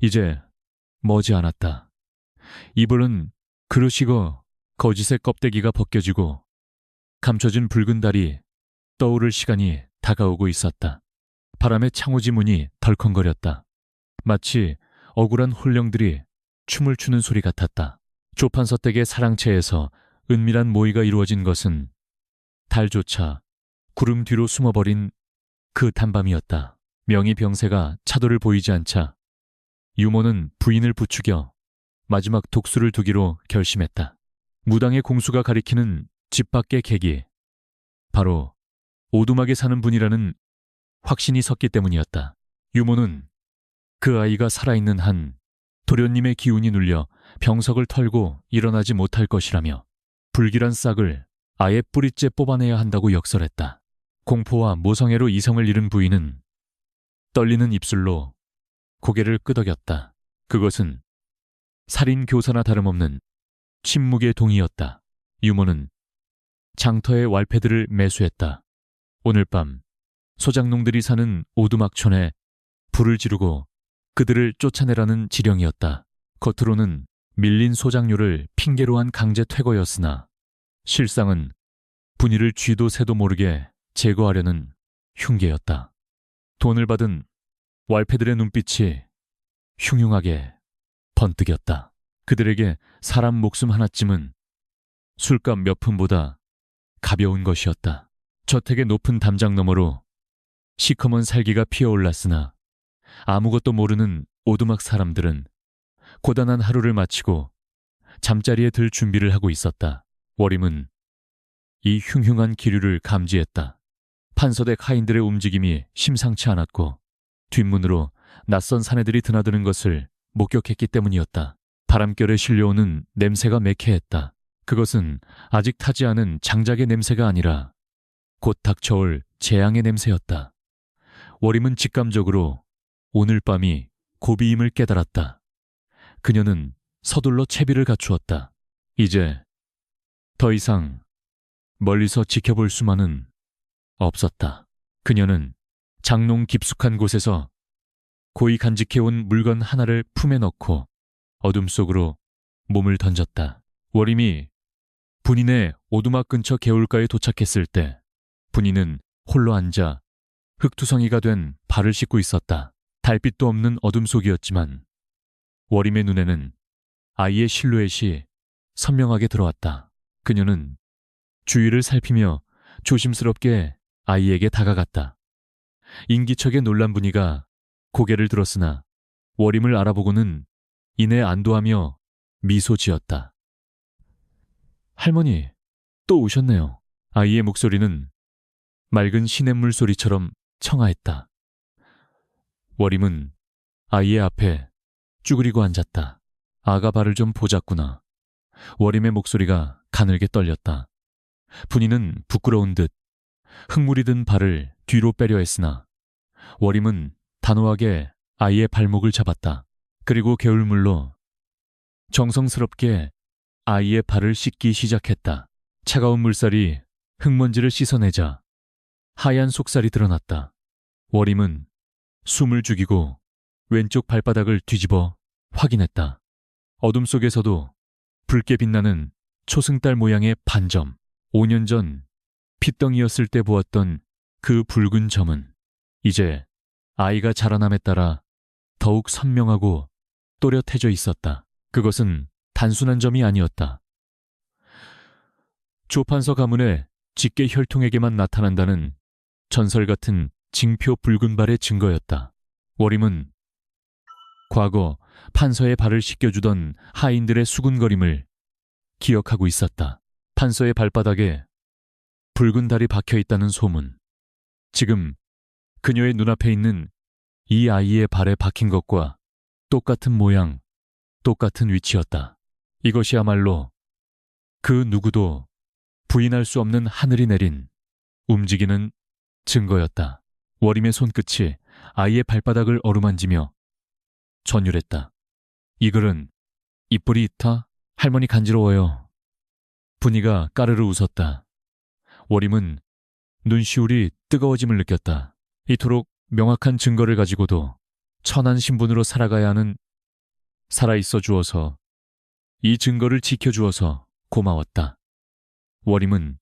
이제 머지않았다. 이불은 그릇이고 거짓의 껍데기가 벗겨지고 감춰진 붉은 달이 떠오를 시간이 다가오고 있었다. 바람에 창호지 문이 덜컹거렸다. 마치 억울한 홀령들이 춤을 추는 소리 같았다. 조판서댁의 사랑채에서 은밀한 모의가 이루어진 것은 달조차 구름 뒤로 숨어버린 그 단밤이었다. 명의 병세가 차도를 보이지 않자 유모는 부인을 부추겨 마지막 독수를 두기로 결심했다. 무당의 공수가 가리키는 집 밖의 객이 바로 오두막에 사는 분이라는 확신이 섰기 때문이었다. 유모는 그 아이가 살아있는 한 도련님의 기운이 눌려 병석을 털고 일어나지 못할 것이라며 불길한 싹을 아예 뿌리째 뽑아내야 한다고 역설했다. 공포와 모성애로 이성을 잃은 부인은 떨리는 입술로 고개를 끄덕였다. 그것은 살인 교사나 다름없는 침묵의 동의였다. 유모는 장터의 왈패들을 매수했다. 오늘 밤 소장농들이 사는 오두막촌에 불을 지르고 그들을 쫓아내라는 지령이었다. 겉으로는 밀린 소장료를 핑계로 한 강제 퇴거였으나 실상은 분이를 쥐도 새도 모르게 제거하려는 흉계였다. 돈을 받은 왈패들의 눈빛이 흉흉하게 번뜩였다. 그들에게 사람 목숨 하나쯤은 술값 몇 푼보다 가벼운 것이었다. 저택의 높은 담장 너머로 시커먼 살기가 피어올랐으나 아무것도 모르는 오두막 사람들은 고단한 하루를 마치고 잠자리에 들 준비를 하고 있었다. 월임은 이 흉흉한 기류를 감지했다. 판서댁 하인들의 움직임이 심상치 않았고 뒷문으로 낯선 사내들이 드나드는 것을 목격했기 때문이었다. 바람결에 실려오는 냄새가 매캐했다. 그것은 아직 타지 않은 장작의 냄새가 아니라 곧 닥쳐올 재앙의 냄새였다. 월임은 직감적으로 오늘 밤이 고비임을 깨달았다. 그녀는 서둘러 채비를 갖추었다. 이제 더 이상 멀리서 지켜볼 수만은 없었다. 그녀는 장롱 깊숙한 곳에서 고이 간직해온 물건 하나를 품에 넣고 어둠 속으로 몸을 던졌다. 월임이 분인의 오두막 근처 개울가에 도착했을 때 분인은 홀로 앉아 흙투성이가 된 발을 씻고 있었다. 달빛도 없는 어둠 속이었지만 월임의 눈에는 아이의 실루엣이 선명하게 들어왔다. 그녀는 주위를 살피며 조심스럽게 아이에게 다가갔다. 인기척의 놀란 분이가 고개를 들었으나 월임을 알아보고는 이내 안도하며 미소 지었다. 할머니, 또 오셨네요. 아이의 목소리는 맑은 시냇물 소리처럼 청아했다. 월임은 아이의 앞에 쭈그리고 앉았다. 아가 발을 좀 보자꾸나. 월임의 목소리가 가늘게 떨렸다. 분이는 부끄러운 듯 흙물이 든 발을 뒤로 빼려 했으나 월임은 단호하게 아이의 발목을 잡았다. 그리고 개울물로 정성스럽게 아이의 발을 씻기 시작했다. 차가운 물살이 흙먼지를 씻어내자 하얀 속살이 드러났다. 월임은 숨을 죽이고 왼쪽 발바닥을 뒤집어 확인했다. 어둠 속에서도 붉게 빛나는 초승달 모양의 반점. 5년 전 핏덩이였을 때 보았던 그 붉은 점은 이제 아이가 자라남에 따라 더욱 선명하고 또렷해져 있었다. 그것은 단순한 점이 아니었다. 조판서 가문의 직계 혈통에게만 나타난다는 전설 같은 징표 붉은 발의 증거였다. 워림은 과거 판서의 발을 씻겨주던 하인들의 수군거림을 기억하고 있었다. 판서의 발바닥에 붉은 달이 박혀 있다는 소문. 지금 그녀의 눈앞에 있는 이 아이의 발에 박힌 것과 똑같은 모양, 똑같은 위치였다. 이것이야말로 그 누구도 부인할 수 없는 하늘이 내린 움직이는 증거였다. 워림의 손끝이 아이의 발바닥을 어루만지며 전율했다. 이 글은 입불이 있다? 할머니 간지러워요. 분이가 까르르 웃었다. 워림은 눈시울이 뜨거워짐을 느꼈다. 이토록 명확한 증거를 가지고도 천한 신분으로 살아가야 하는 살아있어 주어서, 이 증거를 지켜주어서 고마웠다. 워림은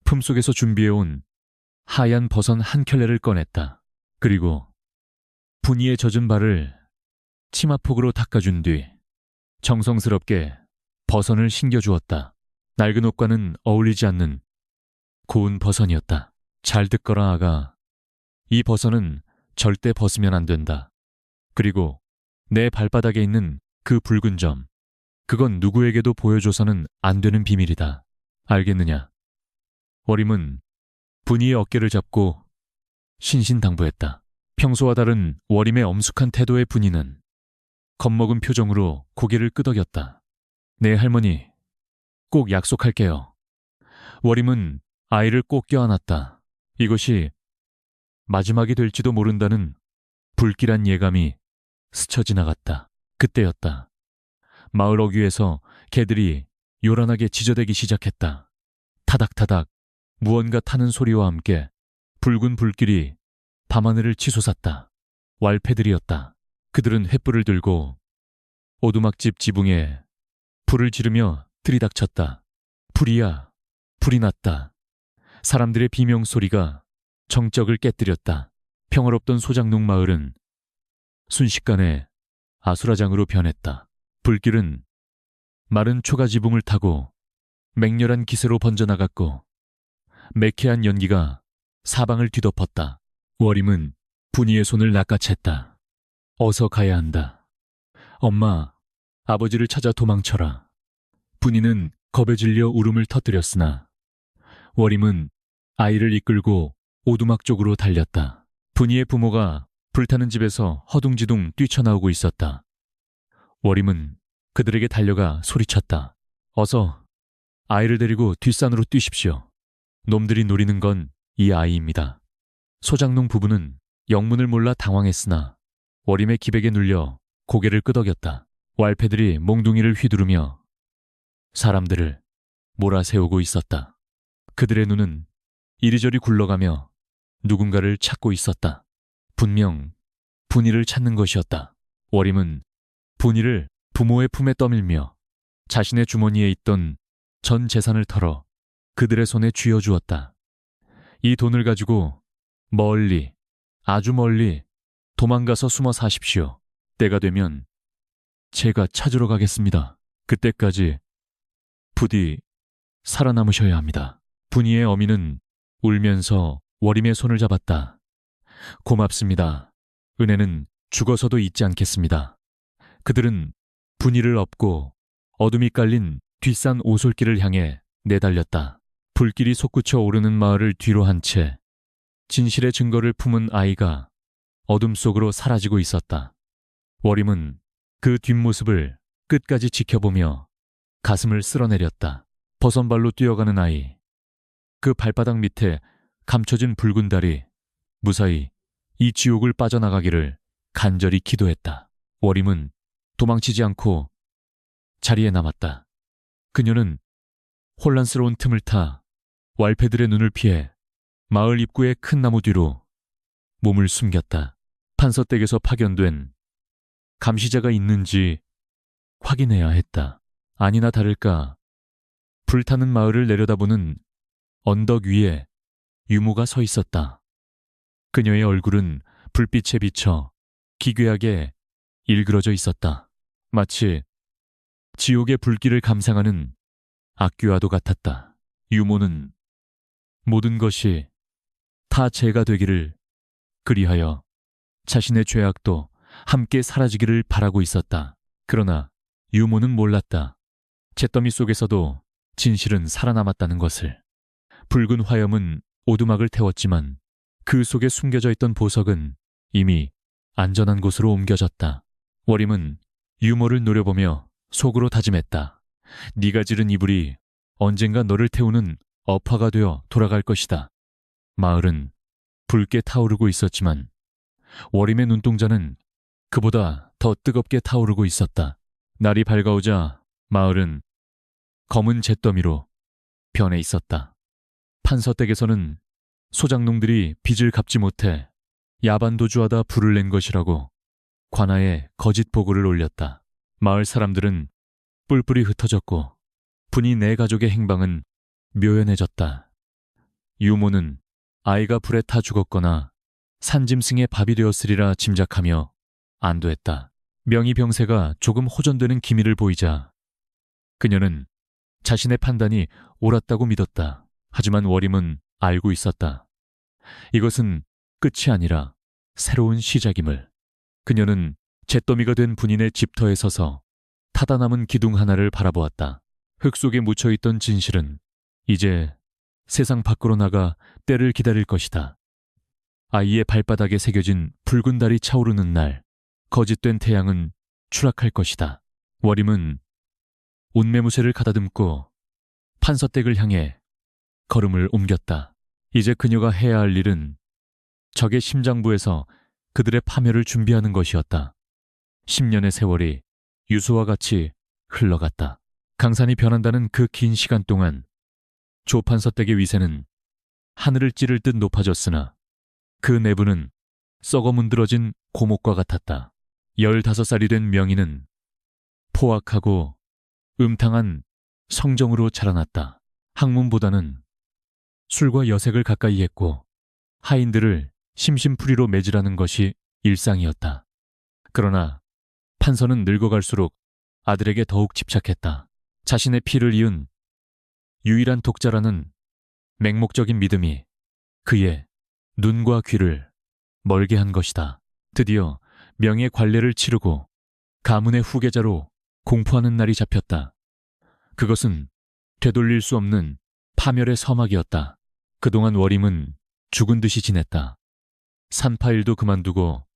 품속에서 준비해온 하얀 버선 한 켤레를 꺼냈다. 그리고 분이의 젖은 발을 치마폭으로 닦아준 뒤 정성스럽게 버선을 신겨주었다. 낡은 옷과는 어울리지 않는 고운 버선이었다. 잘 듣거라 아가. 이 버선은 절대 벗으면 안 된다. 그리고 내 발바닥에 있는 그 붉은 점, 그건 누구에게도 보여줘서는 안 되는 비밀이다. 알겠느냐? 워림은 분이의 어깨를 잡고 신신당부했다. 평소와 다른 워림의 엄숙한 태도의 분이는 겁먹은 표정으로 고개를 끄덕였다. 네, 할머니. 꼭 약속할게요. 워림은 아이를 꼭 껴안았다. 이것이 마지막이 될지도 모른다는 불길한 예감이 스쳐 지나갔다. 그때였다. 마을 어귀에서 개들이 요란하게 지저대기 시작했다. 타닥타닥 무언가 타는 소리와 함께 붉은 불길이 밤하늘을 치솟았다. 왈패들이었다. 그들은 횃불을 들고 오두막집 지붕에 불을 지르며 들이닥쳤다. 불이야, 불이 났다. 사람들의 비명소리가 정적을 깨뜨렸다. 평화롭던 소장농 마을은 순식간에 아수라장으로 변했다. 불길은 마른 초가 지붕을 타고 맹렬한 기세로 번져나갔고 매캐한 연기가 사방을 뒤덮었다. 워림은 분이의 손을 낚아챘다. 어서 가야 한다. 엄마, 아버지를 찾아 도망쳐라. 분이는 겁에 질려 울음을 터뜨렸으나 워림은 아이를 이끌고 오두막 쪽으로 달렸다. 분이의 부모가 불타는 집에서 허둥지둥 뛰쳐나오고 있었다. 워림은 그들에게 달려가 소리쳤다. 어서 아이를 데리고 뒷산으로 뛰십시오. 놈들이 노리는 건 이 아이입니다. 소장농 부부는 영문을 몰라 당황했으나 워림의 기백에 눌려 고개를 끄덕였다. 왈패들이 몽둥이를 휘두르며 사람들을 몰아세우고 있었다. 그들의 눈은 이리저리 굴러가며 누군가를 찾고 있었다. 분명 분이를 찾는 것이었다. 워림은 분이를 부모의 품에 떠밀며 자신의 주머니에 있던 전 재산을 털어 그들의 손에 쥐어주었다. 이 돈을 가지고 멀리, 아주 멀리 도망가서 숨어 사십시오. 때가 되면 제가 찾으러 가겠습니다. 그때까지 부디 살아남으셔야 합니다. 분이의 어미는 울면서 워림의 손을 잡았다. 고맙습니다. 은혜는 죽어서도 잊지 않겠습니다. 그들은 분이를 업고 어둠이 깔린 뒷산 오솔길을 향해 내달렸다. 불길이 솟구쳐 오르는 마을을 뒤로 한 채 진실의 증거를 품은 아이가 어둠 속으로 사라지고 있었다. 워림은 그 뒷모습을 끝까지 지켜보며 가슴을 쓸어내렸다. 버선발로 뛰어가는 아이. 그 발바닥 밑에 감춰진 붉은 달이 무사히 이 지옥을 빠져나가기를 간절히 기도했다. 워림은 도망치지 않고 자리에 남았다. 그녀는 혼란스러운 틈을 타 왈패들의 눈을 피해 마을 입구의 큰 나무 뒤로 몸을 숨겼다. 판서댁에서 파견된 감시자가 있는지 확인해야 했다. 아니나 다를까 불타는 마을을 내려다보는 언덕 위에 유모가 서 있었다. 그녀의 얼굴은 불빛에 비쳐 기괴하게 일그러져 있었다. 마치 지옥의 불길을 감상하는 악귀와도 같았다. 유모는 모든 것이 다 죄가 되기를, 그리하여 자신의 죄악도 함께 사라지기를 바라고 있었다. 그러나 유모는 몰랐다. 잿더미 속에서도 진실은 살아남았다는 것을. 붉은 화염은 오두막을 태웠지만 그 속에 숨겨져 있던 보석은 이미 안전한 곳으로 옮겨졌다. 워림은 유모를 노려보며 속으로 다짐했다. 네가 지른 이불이 언젠가 너를 태우는 업화가 되어 돌아갈 것이다. 마을은 붉게 타오르고 있었지만 워림의 눈동자는 그보다 더 뜨겁게 타오르고 있었다. 날이 밝아오자 마을은 검은 잿더미로 변해 있었다. 판서댁에서는 소장농들이 빚을 갚지 못해 야반도주하다 불을 낸 것이라고 관아에 거짓 보고를 올렸다. 마을 사람들은 뿔뿔이 흩어졌고 분이 내 가족의 행방은 묘연해졌다. 유모는 아이가 불에 타 죽었거나 산짐승의 밥이 되었으리라 짐작하며 안도했다. 명의병세가 조금 호전되는 기미를 보이자 그녀는 자신의 판단이 옳았다고 믿었다. 하지만 워림은 알고 있었다. 이것은 끝이 아니라 새로운 시작임을. 그녀는 잿더미가 된 분인의 집터에 서서 타다 남은 기둥 하나를 바라보았다. 흙 속에 묻혀있던 진실은 이제 세상 밖으로 나가 때를 기다릴 것이다. 아이의 발바닥에 새겨진 붉은 달이 차오르는 날, 거짓된 태양은 추락할 것이다. 워림은 옷매무새를 가다듬고 판서댁을 향해 걸음을 옮겼다. 이제 그녀가 해야 할 일은 적의 심장부에서 그들의 파멸을 준비하는 것이었다. 10년의 세월이 유수와 같이 흘러갔다. 강산이 변한다는 그 긴 시간 동안 조 판서댁의 위세는 하늘을 찌를 듯 높아졌으나 그 내부는 썩어 문드러진 고목과 같았다. 15살이 된 명희는 포악하고 음탕한 성정으로 자라났다. 학문보다는 술과 여색을 가까이 했고 하인들을 심심풀이로 매질하는 것이 일상이었다. 그러나 판서는 늙어갈수록 아들에게 더욱 집착했다. 자신의 피를 이은 유일한 독자라는 맹목적인 믿음이 그의 눈과 귀를 멀게 한 것이다. 드디어 명예 관례를 치르고 가문의 후계자로 공포하는 날이 잡혔다. 그것은 되돌릴 수 없는 파멸의 서막이었다. 그동안 워림은 죽은 듯이 지냈다. 산파일도 그만두고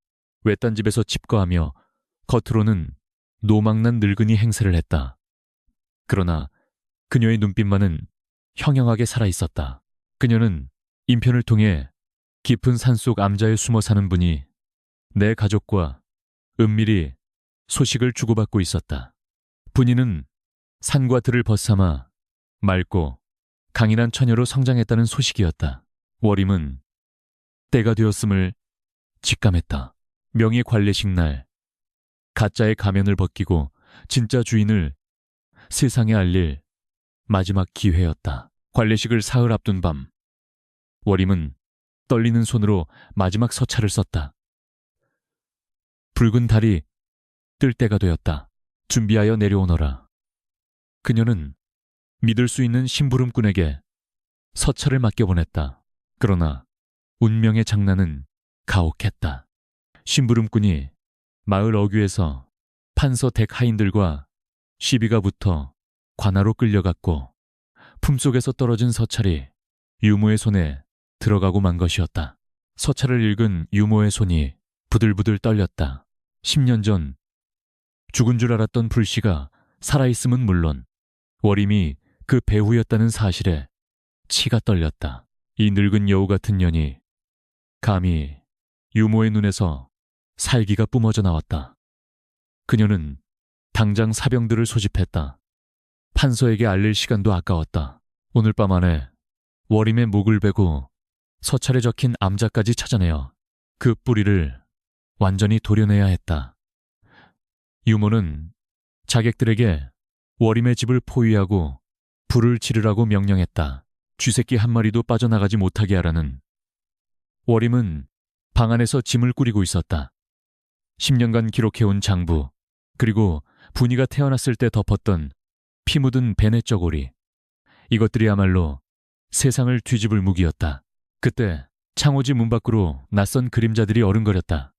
외딴 집에서 칩거하며 겉으로는 노망난 늙은이 행세를 했다. 그러나 그녀의 눈빛만은 형형하게 살아있었다. 그녀는 인편을 통해 깊은 산속 암자에 숨어 사는 분이 내 가족과 은밀히 소식을 주고받고 있었다. 분이는 산과 들을 벗삼아 맑고 강인한 처녀로 성장했다는 소식이었다. 워림은 때가 되었음을 직감했다. 명예 관례식 날, 가짜의 가면을 벗기고 진짜 주인을 세상에 알릴 마지막 기회였다. 관례식을 사흘 앞둔 밤, 워림은 떨리는 손으로 마지막 서찰을 썼다. 붉은 달이 뜰 때가 되었다. 준비하여 내려오너라. 그녀는 믿을 수 있는 심부름꾼에게 서찰을 맡겨보냈다. 그러나 운명의 장난은 가혹했다. 심부름꾼이 마을 어귀에서 판서 댁 하인들과 시비가 붙어 관아로 끌려갔고 품속에서 떨어진 서찰이 유모의 손에 들어가고 만 것이었다. 서찰을 읽은 유모의 손이 부들부들 떨렸다. 10년 전 죽은 줄 알았던 불씨가 살아있음은 물론 워림이 그 배후였다는 사실에 치가 떨렸다. 이 늙은 여우 같은 년이 감히 유모의 눈에서 살기가 뿜어져 나왔다. 그녀는 당장 사병들을 소집했다. 판서에게 알릴 시간도 아까웠다. 오늘 밤 안에 워림의 목을 베고 서찰에 적힌 암자까지 찾아내어 그 뿌리를 완전히 도려내야 했다. 유모는 자객들에게 워림의 집을 포위하고 불을 지르라고 명령했다. 쥐새끼 한 마리도 빠져나가지 못하게 하라는. 워림은 방 안에서 짐을 꾸리고 있었다. 10년간 기록해온 장부, 그리고 분이가 태어났을 때 덮었던 피 묻은 베네 저고리. 이것들이야말로 세상을 뒤집을 무기였다. 그때 창호지 문 밖으로 낯선 그림자들이 어른거렸다.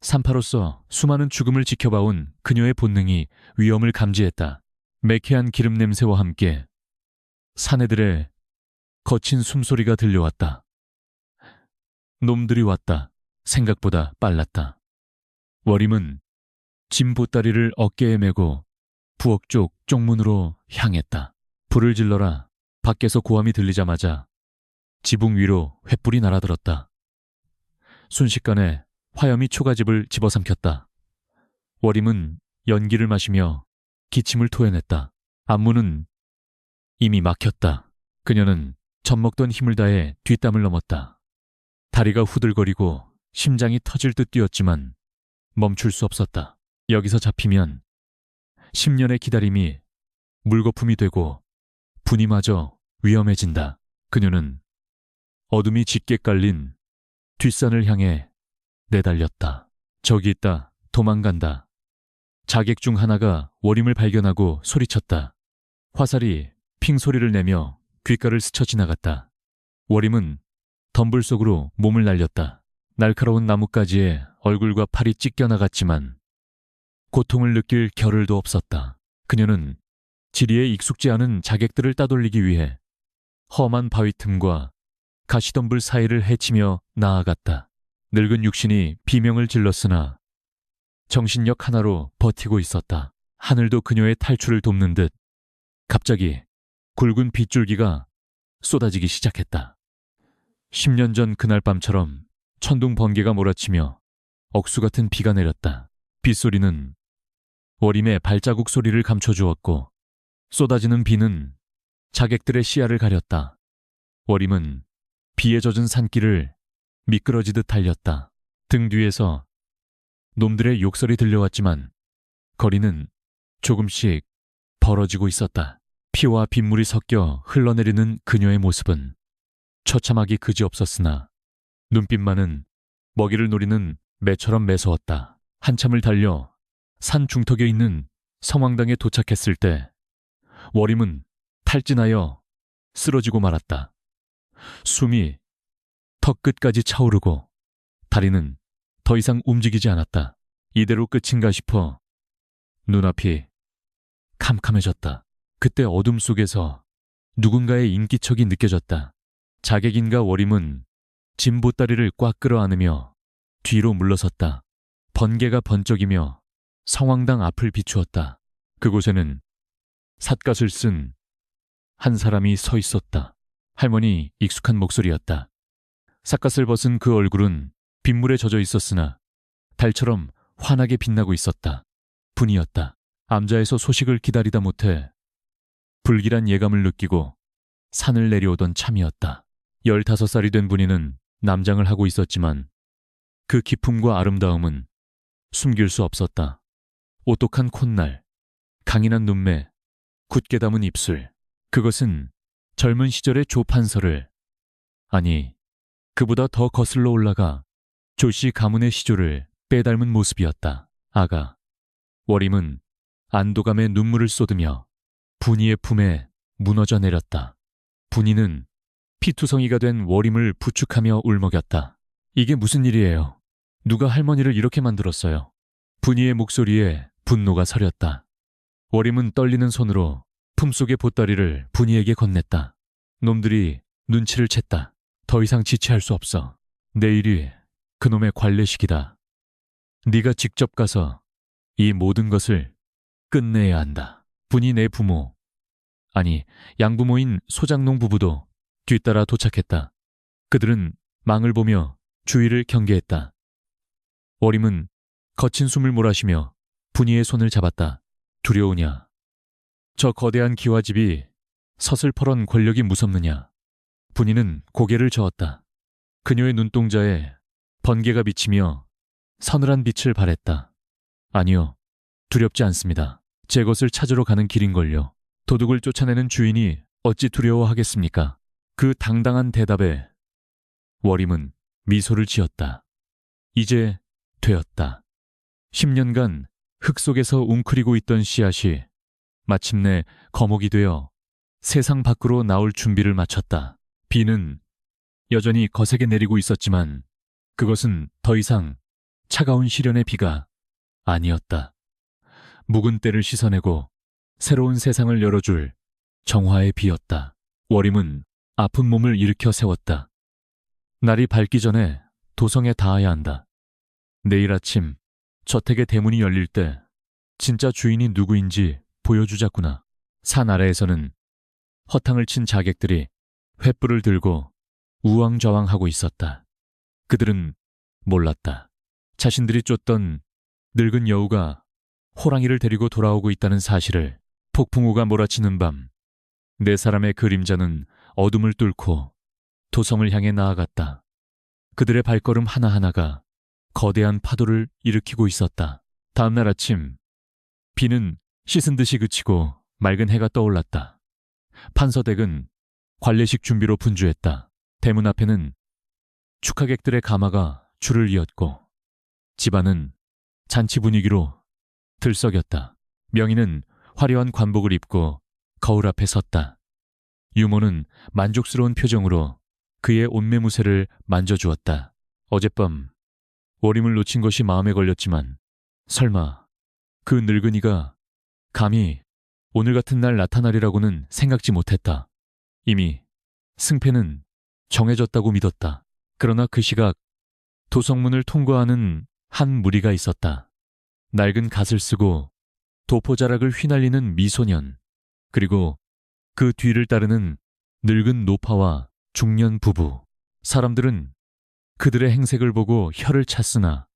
산파로서 수많은 죽음을 지켜봐온 그녀의 본능이 위험을 감지했다. 매캐한 기름 냄새와 함께 사내들의 거친 숨소리가 들려왔다. 놈들이 왔다. 생각보다 빨랐다. 워림은 짐 보따리를 어깨에 메고 부엌 쪽 쪽문으로 향했다. 불을 질러라. 밖에서 고함이 들리자마자 지붕 위로 횃불이 날아들었다. 순식간에 화염이 초가집을 집어삼켰다. 워림은 연기를 마시며 기침을 토해냈다. 앞문은 이미 막혔다. 그녀는 젖먹던 힘을 다해 뒷담을 넘었다. 다리가 후들거리고 심장이 터질 듯 뛰었지만 멈출 수 없었다. 여기서 잡히면 10년의 기다림이 물거품이 되고 분이마저 위험해진다. 그녀는 어둠이 짙게 깔린 뒷산을 향해 내달렸다. 저기 있다. 도망간다. 자객 중 하나가 워림을 발견하고 소리쳤다. 화살이 핑 소리를 내며 귓가를 스쳐 지나갔다. 워림은 덤불 속으로 몸을 날렸다. 날카로운 나뭇가지에 얼굴과 팔이 찢겨나갔지만 고통을 느낄 겨를도 없었다. 그녀는 지리에 익숙지 않은 자객들을 따돌리기 위해 험한 바위 틈과 가시덤불 사이를 헤치며 나아갔다. 늙은 육신이 비명을 질렀으나 정신력 하나로 버티고 있었다. 하늘도 그녀의 탈출을 돕는 듯 갑자기 굵은 빗줄기가 쏟아지기 시작했다. 10년 전 그날 밤처럼 천둥 번개가 몰아치며 억수 같은 비가 내렸다. 빗소리는 워림의 발자국 소리를 감춰주었고 쏟아지는 비는 자객들의 시야를 가렸다. 워림은 비에 젖은 산길을 미끄러지듯 달렸다. 등 뒤에서 놈들의 욕설이 들려왔지만 거리는 조금씩 벌어지고 있었다. 피와 빗물이 섞여 흘러내리는 그녀의 모습은 처참하기 그지없었으나 눈빛만은 먹이를 노리는 매처럼 매서웠다. 한참을 달려 산 중턱에 있는 성황당에 도착했을 때 워림은 탈진하여 쓰러지고 말았다. 숨이 턱 끝까지 차오르고 다리는 더 이상 움직이지 않았다. 이대로 끝인가 싶어 눈앞이 캄캄해졌다. 그때 어둠 속에서 누군가의 인기척이 느껴졌다. 자객인가 워림은 짐 보따리를 꽉 끌어안으며 뒤로 물러섰다. 번개가 번쩍이며 성황당 앞을 비추었다. 그곳에는 삿갓을 쓴 한 사람이 서 있었다. 할머니 익숙한 목소리였다. 삿갓을 벗은 그 얼굴은 빗물에 젖어 있었으나 달처럼 환하게 빛나고 있었다. 분이었다. 암자에서 소식을 기다리다 못해 불길한 예감을 느끼고 산을 내려오던 참이었다. 15살이 된 분이는 남장을 하고 있었지만 그 기품과 아름다움은 숨길 수 없었다. 오똑한 콧날, 강인한 눈매, 굳게 담은 입술. 그것은 젊은 시절의 조판서를, 아니 그보다 더 거슬러 올라가 조씨 가문의 시조를 빼닮은 모습이었다. 아가. 워림은 안도감에 눈물을 쏟으며 분이의 품에 무너져 내렸다. 분이는 피투성이가 된 워림을 부축하며 울먹였다. 이게 무슨 일이에요? 누가 할머니를 이렇게 만들었어요? 분이의 목소리에 분노가 서렸다. 워림은 떨리는 손으로 품속의 보따리를 분이에게 건넸다. 놈들이 눈치를 챘다. 더 이상 지체할 수 없어. 내일이 그놈의 관례식이다. 네가 직접 가서 이 모든 것을 끝내야 한다. 분이 내 부모, 아니 양부모인 소장농 부부도 뒤따라 도착했다. 그들은 망을 보며 주위를 경계했다. 워림은 거친 숨을 몰아쉬며 분이의 손을 잡았다. 두려우냐? 저 거대한 기와집이 서슬퍼런 권력이 무섭느냐? 분이는 고개를 저었다. 그녀의 눈동자에 번개가 비치며 서늘한 빛을 발했다. 아니요, 두렵지 않습니다. 제 것을 찾으러 가는 길인걸요. 도둑을 쫓아내는 주인이 어찌 두려워하겠습니까? 그 당당한 대답에 워림은 미소를 지었다. 이제 되었다. 10년간 흙 속에서 웅크리고 있던 씨앗이 마침내 거목이 되어 세상 밖으로 나올 준비를 마쳤다. 비는 여전히 거세게 내리고 있었지만 그것은 더 이상 차가운 시련의 비가 아니었다. 묵은 때를 씻어내고 새로운 세상을 열어줄 정화의 비였다. 월임은 아픈 몸을 일으켜 세웠다. 날이 밝기 전에 도성에 닿아야 한다. 내일 아침 저택의 대문이 열릴 때 진짜 주인이 누구인지 보여주자꾸나. 산 아래에서는 허탕을 친 자객들이 횃불을 들고 우왕좌왕하고 있었다. 그들은 몰랐다. 자신들이 쫓던 늙은 여우가 호랑이를 데리고 돌아오고 있다는 사실을. 폭풍우가 몰아치는 밤, 네 사람의 그림자는 어둠을 뚫고 도성을 향해 나아갔다. 그들의 발걸음 하나하나가 거대한 파도를 일으키고 있었다. 다음날 아침, 비는 씻은 듯이 그치고 맑은 해가 떠올랐다. 판서댁은 관례식 준비로 분주했다. 대문 앞에는 축하객들의 가마가 줄을 이었고 집안은 잔치 분위기로 들썩였다. 명희는 화려한 관복을 입고 거울 앞에 섰다. 유모는 만족스러운 표정으로 그의 옷매무새를 만져주었다. 어젯밤 월임을 놓친 것이 마음에 걸렸지만 설마 그 늙은이가 감히 오늘 같은 날 나타나리라고는 생각지 못했다. 이미 승패는 정해졌다고 믿었다. 그러나 그 시각 도성문을 통과하는 한 무리가 있었다. 낡은 갓을 쓰고 도포자락을 휘날리는 미소년, 그리고 그 뒤를 따르는 늙은 노파와 중년 부부. 사람들은 그들의 행색을 보고 혀를 찼으나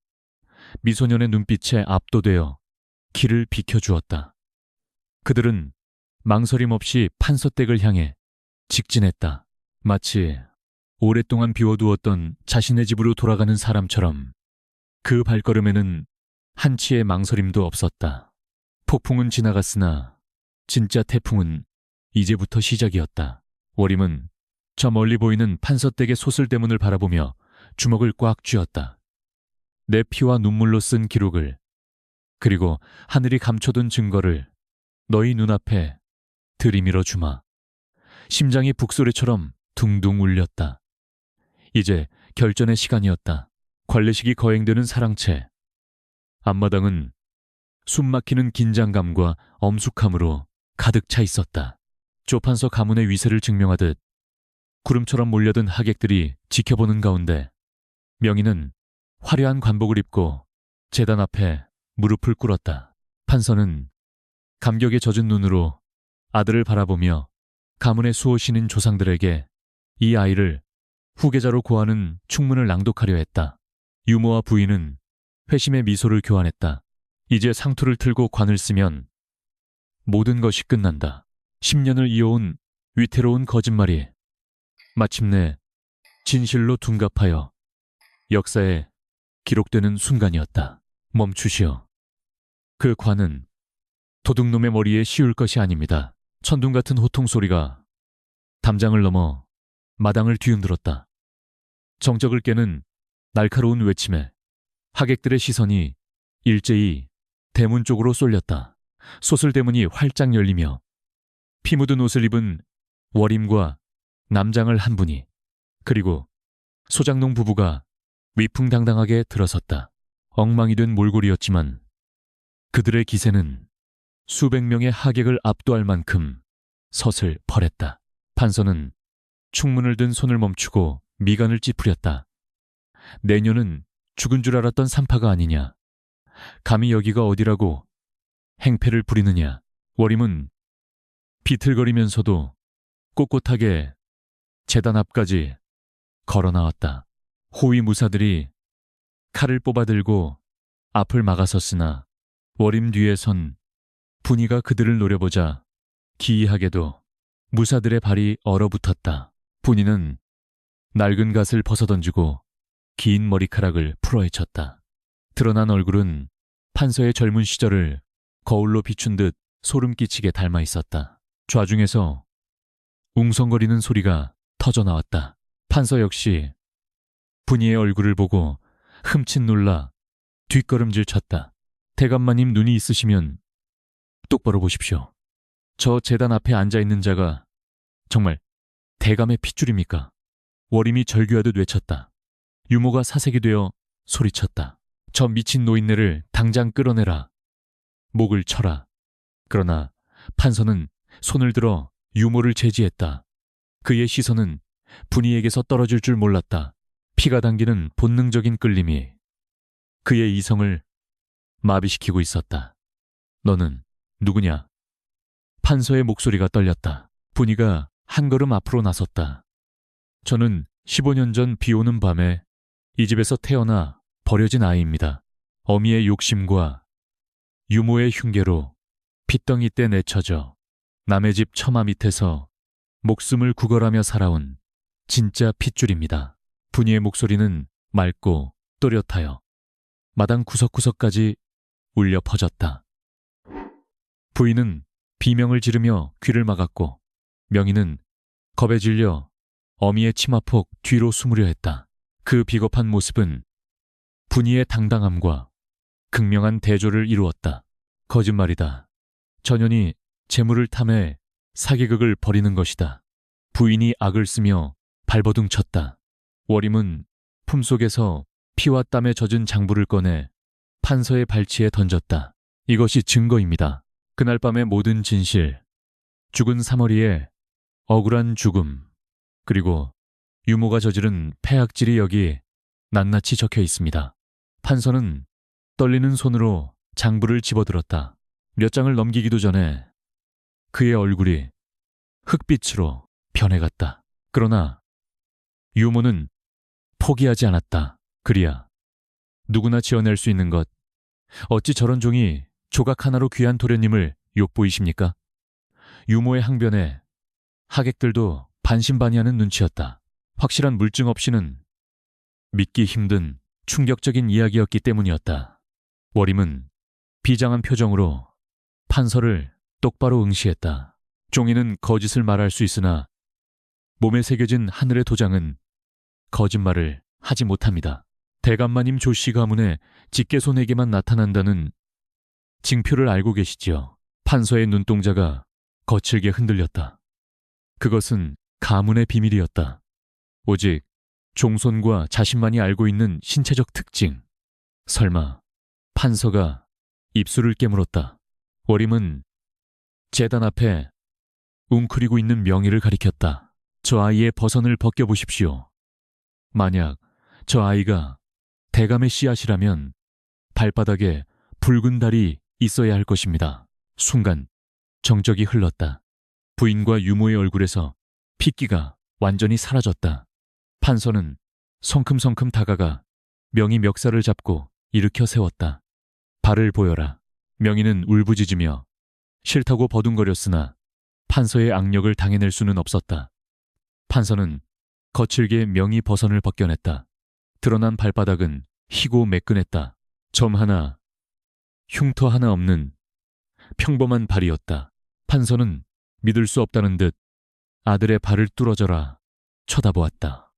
미소년의 눈빛에 압도되어 길을 비켜주었다. 그들은 망설임 없이 판서댁을 향해 직진했다. 마치 오랫동안 비워두었던 자신의 집으로 돌아가는 사람처럼. 그 발걸음에는 한치의 망설임도 없었다. 폭풍은 지나갔으나 진짜 태풍은 이제부터 시작이었다. 월임은 저 멀리 보이는 판서댁의 소슬대문을 바라보며 주먹을 꽉 쥐었다. 내 피와 눈물로 쓴 기록을, 그리고 하늘이 감춰둔 증거를 너희 눈앞에 들이밀어 주마. 심장이 북소리처럼 둥둥 울렸다. 이제 결전의 시간이었다. 관례식이 거행되는 사랑채. 앞마당은 숨막히는 긴장감과 엄숙함으로 가득 차 있었다. 조판서 가문의 위세를 증명하듯 구름처럼 몰려든 하객들이 지켜보는 가운데 명희는 화려한 관복을 입고 제단 앞에 무릎을 꿇었다. 판서는 감격에 젖은 눈으로 아들을 바라보며 가문의 수호신인 조상들에게 이 아이를 후계자로 고하는 충문을 낭독하려 했다. 유모와 부인은 회심의 미소를 교환했다. 이제 상투를 틀고 관을 쓰면 모든 것이 끝난다. 10년을 이어온 위태로운 거짓말이 마침내 진실로 둔갑하여 역사에 기록되는 순간이었다. 멈추시오. 그 관은 도둑놈의 머리에 씌울 것이 아닙니다. 천둥 같은 호통 소리가 담장을 넘어 마당을 뒤흔들었다. 정적을 깨는 날카로운 외침에 하객들의 시선이 일제히 대문 쪽으로 쏠렸다. 소슬대문이 활짝 열리며 피 묻은 옷을 입은 월임과 남장을 한 분이, 그리고 소장농 부부가 위풍당당하게 들어섰다. 엉망이 된 몰골이었지만 그들의 기세는 수백 명의 하객을 압도할 만큼 서슬퍼랬다. 판서는 충문을 든 손을 멈추고 미간을 찌푸렸다. 내년은 죽은 줄 알았던 산파가 아니냐. 감히 여기가 어디라고 행패를 부리느냐. 월임은 비틀거리면서도 꼿꼿하게 제단 앞까지 걸어 나왔다. 호위 무사들이 칼을 뽑아들고 앞을 막아섰으나 월임 뒤에 선 분이가 그들을 노려보자 기이하게도 무사들의 발이 얼어붙었다. 분이는 낡은 갓을 벗어던지고 긴 머리카락을 풀어헤쳤다. 드러난 얼굴은 판서의 젊은 시절을 거울로 비춘 듯 소름 끼치게 닮아 있었다. 좌중에서 웅성거리는 소리가 터져나왔다. 판서 역시 분이의 얼굴을 보고 흠칫 놀라 뒷걸음질 쳤다. 대감마님 눈이 있으시면 똑바로 보십시오. 저 제단 앞에 앉아있는 자가 정말 대감의 핏줄입니까? 월임이 절규하듯 외쳤다. 유모가 사색이 되어 소리쳤다. 저 미친 노인네를 당장 끌어내라. 목을 쳐라. 그러나 판서는 손을 들어 유모를 제지했다. 그의 시선은 분이에게서 떨어질 줄 몰랐다. 피가 당기는 본능적인 끌림이 그의 이성을 마비시키고 있었다. 너는 누구냐? 판서의 목소리가 떨렸다. 분이가 한 걸음 앞으로 나섰다. 저는 15년 전 비오는 밤에 이 집에서 태어나 버려진 아이입니다. 어미의 욕심과 유모의 흉계로 핏덩이 때 내쳐져 남의 집 처마 밑에서 목숨을 구걸하며 살아온 진짜 핏줄입니다. 분이의 목소리는 맑고 또렷하여 마당 구석구석까지 울려 퍼졌다. 부인은 비명을 지르며 귀를 막았고 명희는 겁에 질려 어미의 치마폭 뒤로 숨으려 했다. 그 비겁한 모습은 분이의 당당함과 극명한 대조를 이루었다. 거짓말이다. 전연이 재물을 탐해 사기극을 벌이는 것이다. 부인이 악을 쓰며 발버둥 쳤다. 월임은 품속에서 피와 땀에 젖은 장부를 꺼내 판서의 발치에 던졌다. 이것이 증거입니다. 그날 밤의 모든 진실, 죽은 사머리의 억울한 죽음, 그리고 유모가 저지른 폐악질이 여기 낱낱이 적혀 있습니다. 판서는 떨리는 손으로 장부를 집어들었다. 몇 장을 넘기기도 전에 그의 얼굴이 흑빛으로 변해갔다. 그러나 유모는 포기하지 않았다. 그리야 누구나 지어낼 수 있는 것. 어찌 저런 종이 조각 하나로 귀한 도련님을 욕보이십니까? 유모의 항변에 하객들도 반신반의하는 눈치였다. 확실한 물증 없이는 믿기 힘든 충격적인 이야기였기 때문이었다. 월임은 비장한 표정으로 판서를 똑바로 응시했다. 종이는 거짓을 말할 수 있으나 몸에 새겨진 하늘의 도장은 거짓말을 하지 못합니다. 대감마님 조씨 가문의 직계손에게만 나타난다는 징표를 알고 계시지요. 판서의 눈동자가 거칠게 흔들렸다. 그것은 가문의 비밀이었다. 오직 종손과 자신만이 알고 있는 신체적 특징. 설마 판서가 입술을 깨물었다. 월임은 제단 앞에 웅크리고 있는 명희를 가리켰다. 저 아이의 버선을 벗겨보십시오. 만약 저 아이가 대감의 씨앗이라면 발바닥에 붉은 달이 있어야 할 것입니다. 순간 정적이 흘렀다. 부인과 유모의 얼굴에서 핏기가 완전히 사라졌다. 판서는 성큼성큼 다가가 명희 멱살을 잡고 일으켜 세웠다. 발을 보여라. 명희는 울부짖으며 싫다고 버둥거렸으나 판서의 악력을 당해낼 수는 없었다. 판서는 거칠게 명희 버선을 벗겨냈다. 드러난 발바닥은 희고 매끈했다. 점 하나, 흉터 하나 없는 평범한 발이었다. 판서는 믿을 수 없다는 듯 아들의 발을 뚫어져라 쳐다보았다.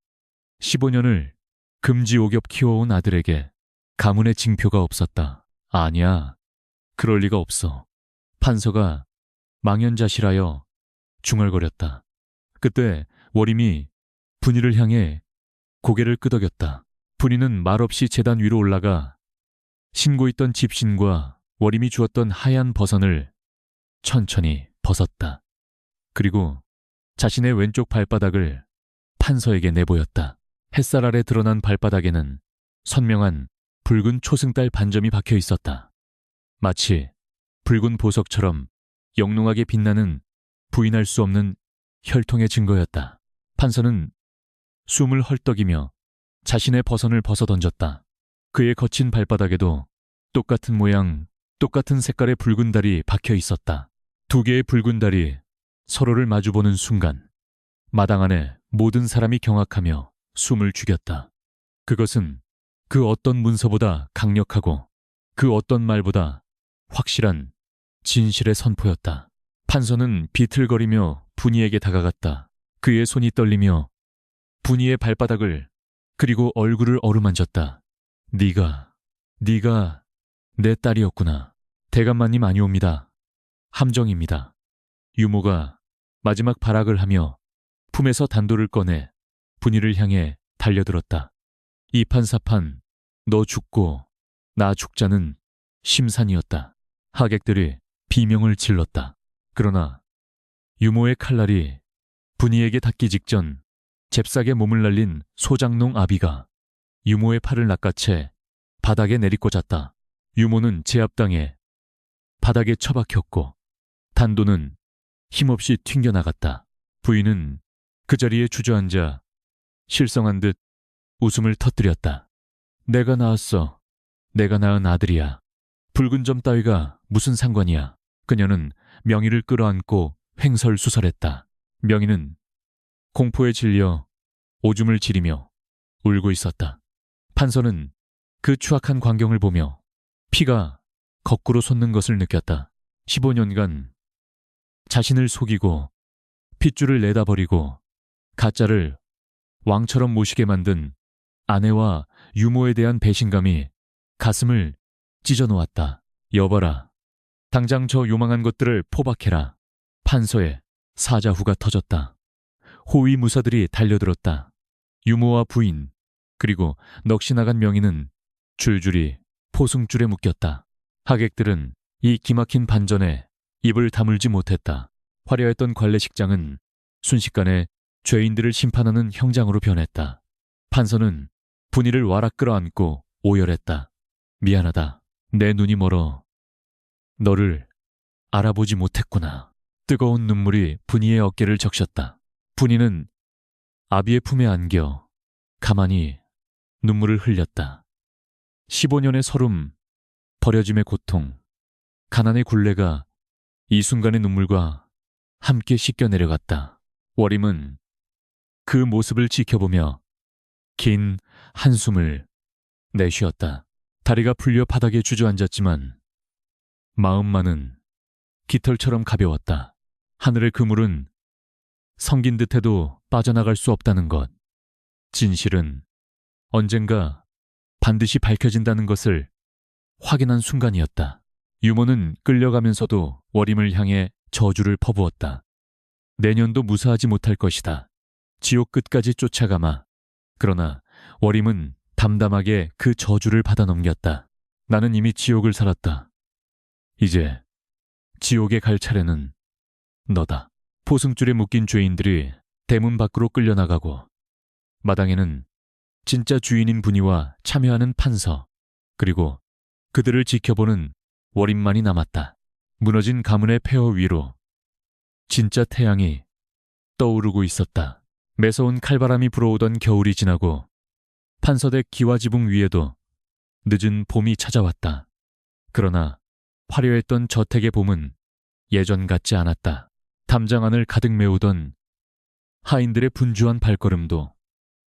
15년을 금지옥엽 키워온 아들에게 가문의 징표가 없었다. 아니야, 그럴 리가 없어. 판서가 망연자실하여 중얼거렸다. 그때 월임이 분이를 향해 고개를 끄덕였다. 분이는 말없이 제단 위로 올라가 신고 있던 집신과 월임이 주었던 하얀 버선을 천천히 벗었다. 그리고 자신의 왼쪽 발바닥을 판서에게 내보였다. 햇살 아래 드러난 발바닥에는 선명한 붉은 초승달 반점이 박혀 있었다. 마치 붉은 보석처럼 영롱하게 빛나는 부인할 수 없는 혈통의 증거였다. 판서는 숨을 헐떡이며 자신의 버선을 벗어던졌다. 그의 거친 발바닥에도 똑같은 모양, 똑같은 색깔의 붉은 달이 박혀 있었다. 두 개의 붉은 달이 서로를 마주보는 순간 마당 안에 모든 사람이 경악하며 숨을 죽였다. 그것은 그 어떤 문서보다 강력하고 그 어떤 말보다 확실한 진실의 선포였다. 판서는 비틀거리며 분이에게 다가갔다. 그의 손이 떨리며 분이의 발바닥을 그리고 얼굴을 어루만졌다. 네가 내 딸이었구나. 대감마님 아니옵니다. 함정입니다. 유모가 마지막 발악을 하며 품에서 단도를 꺼내 분이를 향해 달려들었다. 이판사판 너 죽고 나 죽자는 심산이었다. 하객들이 비명을 질렀다. 그러나 유모의 칼날이 분이에게 닿기 직전 잽싸게 몸을 날린 소장농 아비가 유모의 팔을 낚아채 바닥에 내리꽂았다. 유모는 제압당해 바닥에 처박혔고 단도는 힘없이 튕겨나갔다. 부인은 그 자리에 주저앉아 실성한 듯 웃음을 터뜨렸다. 내가 낳았어. 내가 낳은 아들이야. 붉은 점 따위가 무슨 상관이야. 그녀는 명희를 끌어안고 횡설수설했다. 명희는 공포에 질려 오줌을 지리며 울고 있었다. 판서는 그 추악한 광경을 보며 피가 거꾸로 솟는 것을 느꼈다. 15년간 자신을 속이고 핏줄을 내다버리고 가짜를 왕처럼 모시게 만든 아내와 유모에 대한 배신감이 가슴을 찢어놓았다. 여봐라. 당장 저 요망한 것들을 포박해라. 판서의 사자후가 터졌다. 호위 무사들이 달려들었다. 유모와 부인 그리고 넋이 나간 명희는 줄줄이 포승줄에 묶였다. 하객들은 이 기막힌 반전에 입을 다물지 못했다. 화려했던 관례식장은 순식간에 죄인들을 심판하는 형장으로 변했다. 판서는 분이를 와락 끌어안고 오열했다. 미안하다. 내 눈이 멀어 너를 알아보지 못했구나. 뜨거운 눈물이 분이의 어깨를 적셨다. 분이는 아비의 품에 안겨 가만히 눈물을 흘렸다. 15년의 서름, 버려짐의 고통, 가난의 굴레가 이 순간의 눈물과 함께 씻겨 내려갔다. 워림은 그 모습을 지켜보며 긴 한숨을 내쉬었다. 다리가 풀려 바닥에 주저앉았지만 마음만은 깃털처럼 가벼웠다. 하늘의 그물은 성긴 듯해도 빠져나갈 수 없다는 것. 진실은 언젠가 반드시 밝혀진다는 것을 확인한 순간이었다. 유모는 끌려가면서도 워림을 향해 저주를 퍼부었다. 내년도 무사하지 못할 것이다. 지옥 끝까지 쫓아가마. 그러나 워림은 담담하게 그 저주를 받아 넘겼다. 나는 이미 지옥을 살았다. 이제 지옥에 갈 차례는 너다. 포승줄에 묶인 죄인들이 대문 밖으로 끌려나가고 마당에는 진짜 주인인 분이와 참여하는 판서 그리고 그들을 지켜보는 워림만이 남았다. 무너진 가문의 폐허 위로 진짜 태양이 떠오르고 있었다. 매서운 칼바람이 불어오던 겨울이 지나고 판서댁 기와지붕 위에도 늦은 봄이 찾아왔다. 그러나 화려했던 저택의 봄은 예전 같지 않았다. 담장 안을 가득 메우던 하인들의 분주한 발걸음도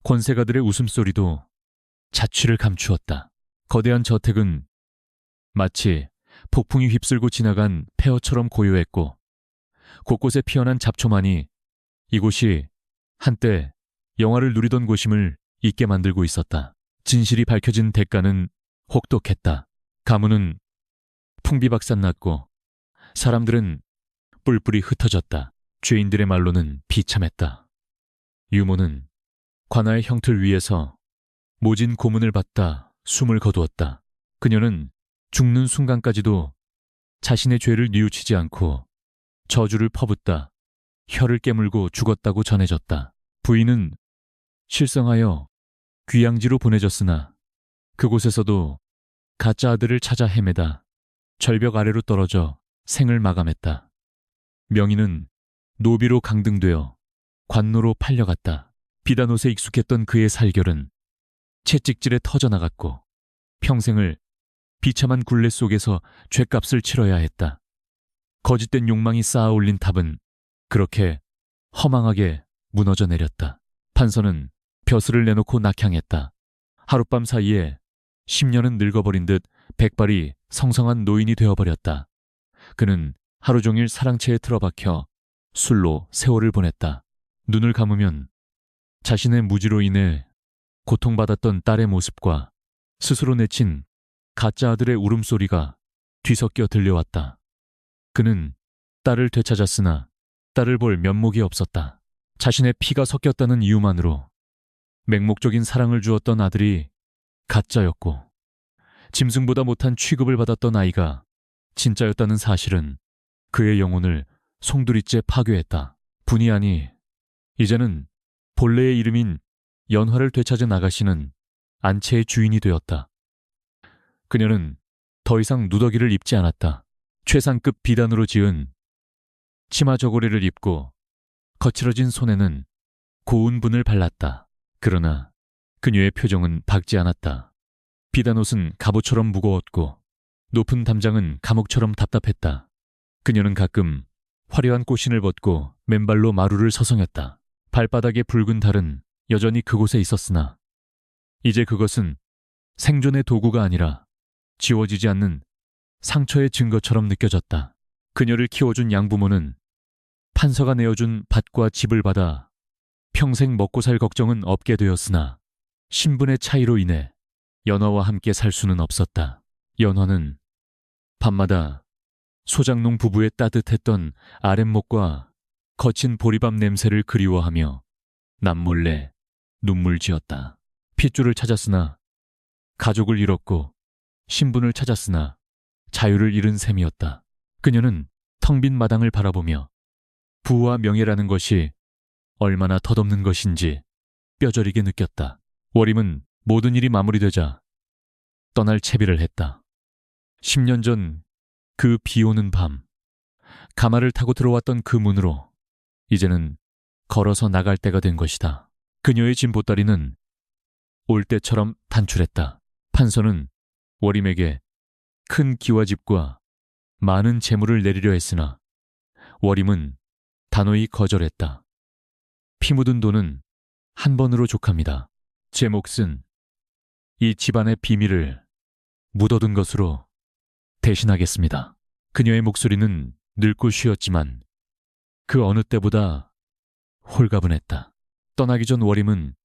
권세가들의 웃음소리도 자취를 감추었다. 거대한 저택은 마치 폭풍이 휩쓸고 지나간 폐허처럼 고요했고 곳곳에 피어난 잡초만이 이곳이 한때 영화를 누리던 곳임을 잊게 만들고 있었다. 진실이 밝혀진 대가는 혹독했다. 가문은 풍비박산났고 사람들은 뿔뿔이 흩어졌다. 죄인들의 말로는 비참했다. 유모는 관아의 형틀 위에서 모진 고문을 받다 숨을 거두었다. 그녀는 죽는 순간까지도 자신의 죄를 뉘우치지 않고 저주를 퍼붓다 혀를 깨물고 죽었다고 전해졌다. 부인은 실성하여 귀양지로 보내졌으나 그곳에서도 가짜 아들을 찾아 헤매다 절벽 아래로 떨어져 생을 마감했다. 명희는 노비로 강등되어 관노로 팔려갔다. 비단옷에 익숙했던 그의 살결은 채찍질에 터져나갔고 평생을 비참한 굴레 속에서 죗값을 치러야 했다. 거짓된 욕망이 쌓아올린 탑은 그렇게 허망하게 무너져 내렸다. 판서는 벼슬을 내놓고 낙향했다. 하룻밤 사이에 10년은 늙어버린 듯 백발이 성성한 노인이 되어버렸다. 그는 하루 종일 사랑채에 틀어박혀 술로 세월을 보냈다. 눈을 감으면 자신의 무지로 인해 고통받았던 딸의 모습과 스스로 내친 가짜 아들의 울음소리가 뒤섞여 들려왔다. 그는 딸을 되찾았으나 딸을 볼 면목이 없었다. 자신의 피가 섞였다는 이유만으로 맹목적인 사랑을 주었던 아들이 가짜였고 짐승보다 못한 취급을 받았던 아이가 진짜였다는 사실은 그의 영혼을 송두리째 파괴했다. 분이 아니 이제는 본래의 이름인 연화를 되찾은 아가씨는 안채의 주인이 되었다. 그녀는 더 이상 누더기를 입지 않았다. 최상급 비단으로 지은 치마 저고리를 입고 거칠어진 손에는 고운 분을 발랐다. 그러나 그녀의 표정은 밝지 않았다. 비단옷은 갑옷처럼 무거웠고 높은 담장은 감옥처럼 답답했다. 그녀는 가끔 화려한 꽃신을 벗고 맨발로 마루를 서성였다. 발바닥의 붉은 달은 여전히 그곳에 있었으나 이제 그것은 생존의 도구가 아니라 지워지지 않는 상처의 증거처럼 느껴졌다. 그녀를 키워준 양부모는 판서가 내어준 밭과 집을 받아 평생 먹고 살 걱정은 없게 되었으나 신분의 차이로 인해 연화와 함께 살 수는 없었다. 연화는 밤마다 소장농 부부의 따뜻했던 아랫목과 거친 보리밥 냄새를 그리워하며 남몰래 눈물 지었다. 핏줄을 찾았으나 가족을 잃었고 신분을 찾았으나 자유를 잃은 셈이었다. 그녀는 텅 빈 마당을 바라보며 부와 명예라는 것이 얼마나 덧없는 것인지 뼈저리게 느꼈다. 월임은 모든 일이 마무리되자 떠날 채비를 했다. 10년 전 그 비오는 밤, 가마를 타고 들어왔던 그 문으로 이제는 걸어서 나갈 때가 된 것이다. 그녀의 짐 보따리는 올 때처럼 단출했다. 판서는 월임에게 큰 기와집과 많은 재물을 내리려 했으나 월임은 단호히 거절했다. 피 묻은 돈은 한 번으로 족합니다. 제 몫은 이 집안의 비밀을 묻어둔 것으로 대신하겠습니다. 그녀의 목소리는 늙고 쉬었지만 그 어느 때보다 홀가분했다. 떠나기 전 월임은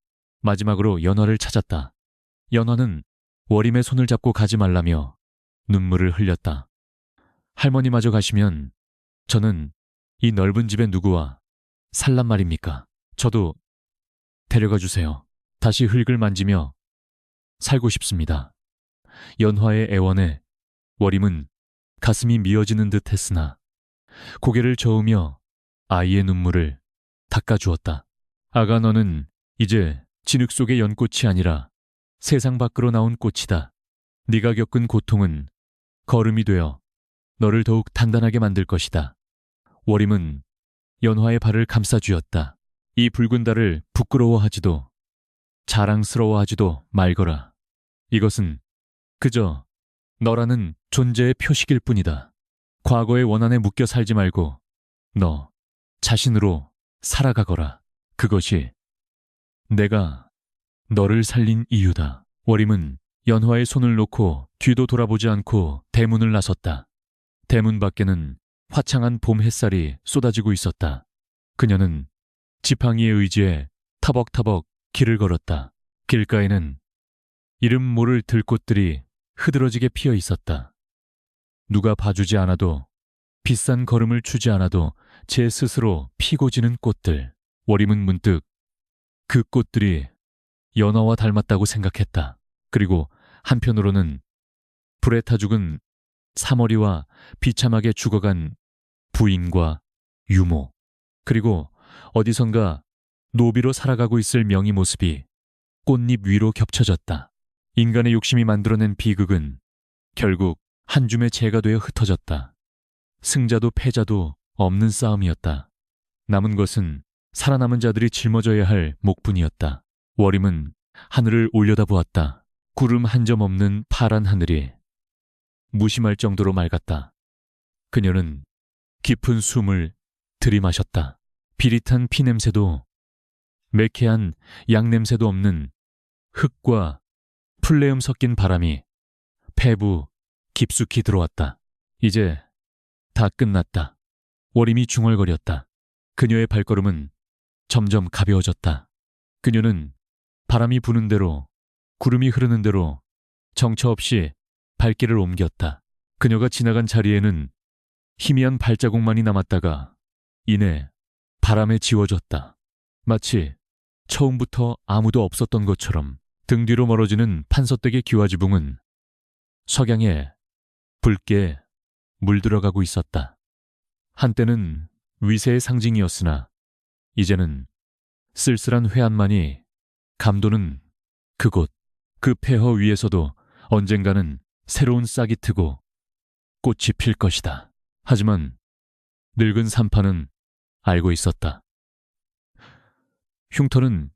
마지막으로 연화를 찾았다. 연화는 월임의 손을 잡고 가지 말라며 눈물을 흘렸다. 할머니마저 가시면 저는 이 넓은 집에 누구와 살란 말입니까? 저도 데려가 주세요. 다시 흙을 만지며 살고 싶습니다. 연화의 애원에 월임은 가슴이 미어지는 듯 했으나 고개를 저으며 아이의 눈물을 닦아주었다. 아가, 너는 이제 진흙 속의 연꽃이 아니라 세상 밖으로 나온 꽃이다. 네가 겪은 고통은 거름이 되어 너를 더욱 단단하게 만들 것이다. 월임은 연화의 발을 감싸쥐었다. 이 붉은 달을 부끄러워하지도 자랑스러워하지도 말거라. 이것은 그저 너라는 존재의 표식일 뿐이다. 과거의 원한에 묶여 살지 말고 너 자신으로 살아가거라. 그것이 내가 너를 살린 이유다. 월임은 연화의 손을 놓고 뒤도 돌아보지 않고 대문을 나섰다. 대문 밖에는 화창한 봄 햇살이 쏟아지고 있었다. 그녀는 지팡이의 의지에 타벅타벅 길을 걸었다. 길가에는 이름 모를 들꽃들이 흐드러지게 피어 있었다. 누가 봐주지 않아도 비싼 걸음을 주지 않아도 제 스스로 피고 지는 꽃들. 월임은 문득 그 꽃들이 연화와 닮았다고 생각했다. 그리고 한편으로는 불에 타 죽은 사머리와 비참하게 죽어간 부인과 유모, 그리고 어디선가 노비로 살아가고 있을 명의 모습이 꽃잎 위로 겹쳐졌다. 인간의 욕심이 만들어낸 비극은 결국 한 줌의 재가 되어 흩어졌다. 승자도 패자도 없는 싸움이었다. 남은 것은 살아남은 자들이 짊어져야 할 몫뿐이었다. 월임은 하늘을 올려다보았다. 구름 한 점 없는 파란 하늘이 무심할 정도로 맑았다. 그녀는 깊은 숨을 들이마셨다. 비릿한 피 냄새도 매캐한 양 냄새도 없는 흙과 플레음 섞인 바람이 폐부 깊숙이 들어왔다. 이제 다 끝났다. 월임이 중얼거렸다. 그녀의 발걸음은 점점 가벼워졌다. 그녀는 바람이 부는 대로, 구름이 흐르는 대로 정처 없이 발길을 옮겼다. 그녀가 지나간 자리에는 희미한 발자국만이 남았다가 이내 바람에 지워졌다. 마치 처음부터 아무도 없었던 것처럼 등 뒤로 멀어지는 판서댁의 기와지붕은 석양에 붉게 물들어가고 있었다. 한때는 위세의 상징이었으나 이제는 쓸쓸한 회한만이 감도는 그곳, 그 폐허 위에서도 언젠가는 새로운 싹이 트고 꽃이 필 것이다. 하지만 늙은 산파는 알고 있었다. 흉터는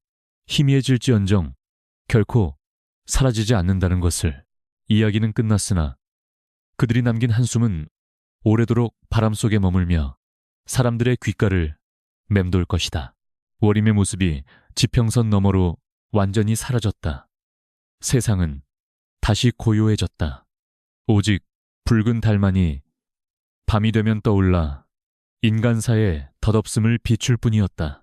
희미해질지언정 결코 사라지지 않는다는 것을. 이야기는 끝났으나 그들이 남긴 한숨은 오래도록 바람 속에 머물며 사람들의 귓가를 맴돌 것이다. 워림의 모습이 지평선 너머로 완전히 사라졌다. 세상은 다시 고요해졌다. 오직 붉은 달만이 밤이 되면 떠올라 인간사의 덧없음을 비출 뿐이었다.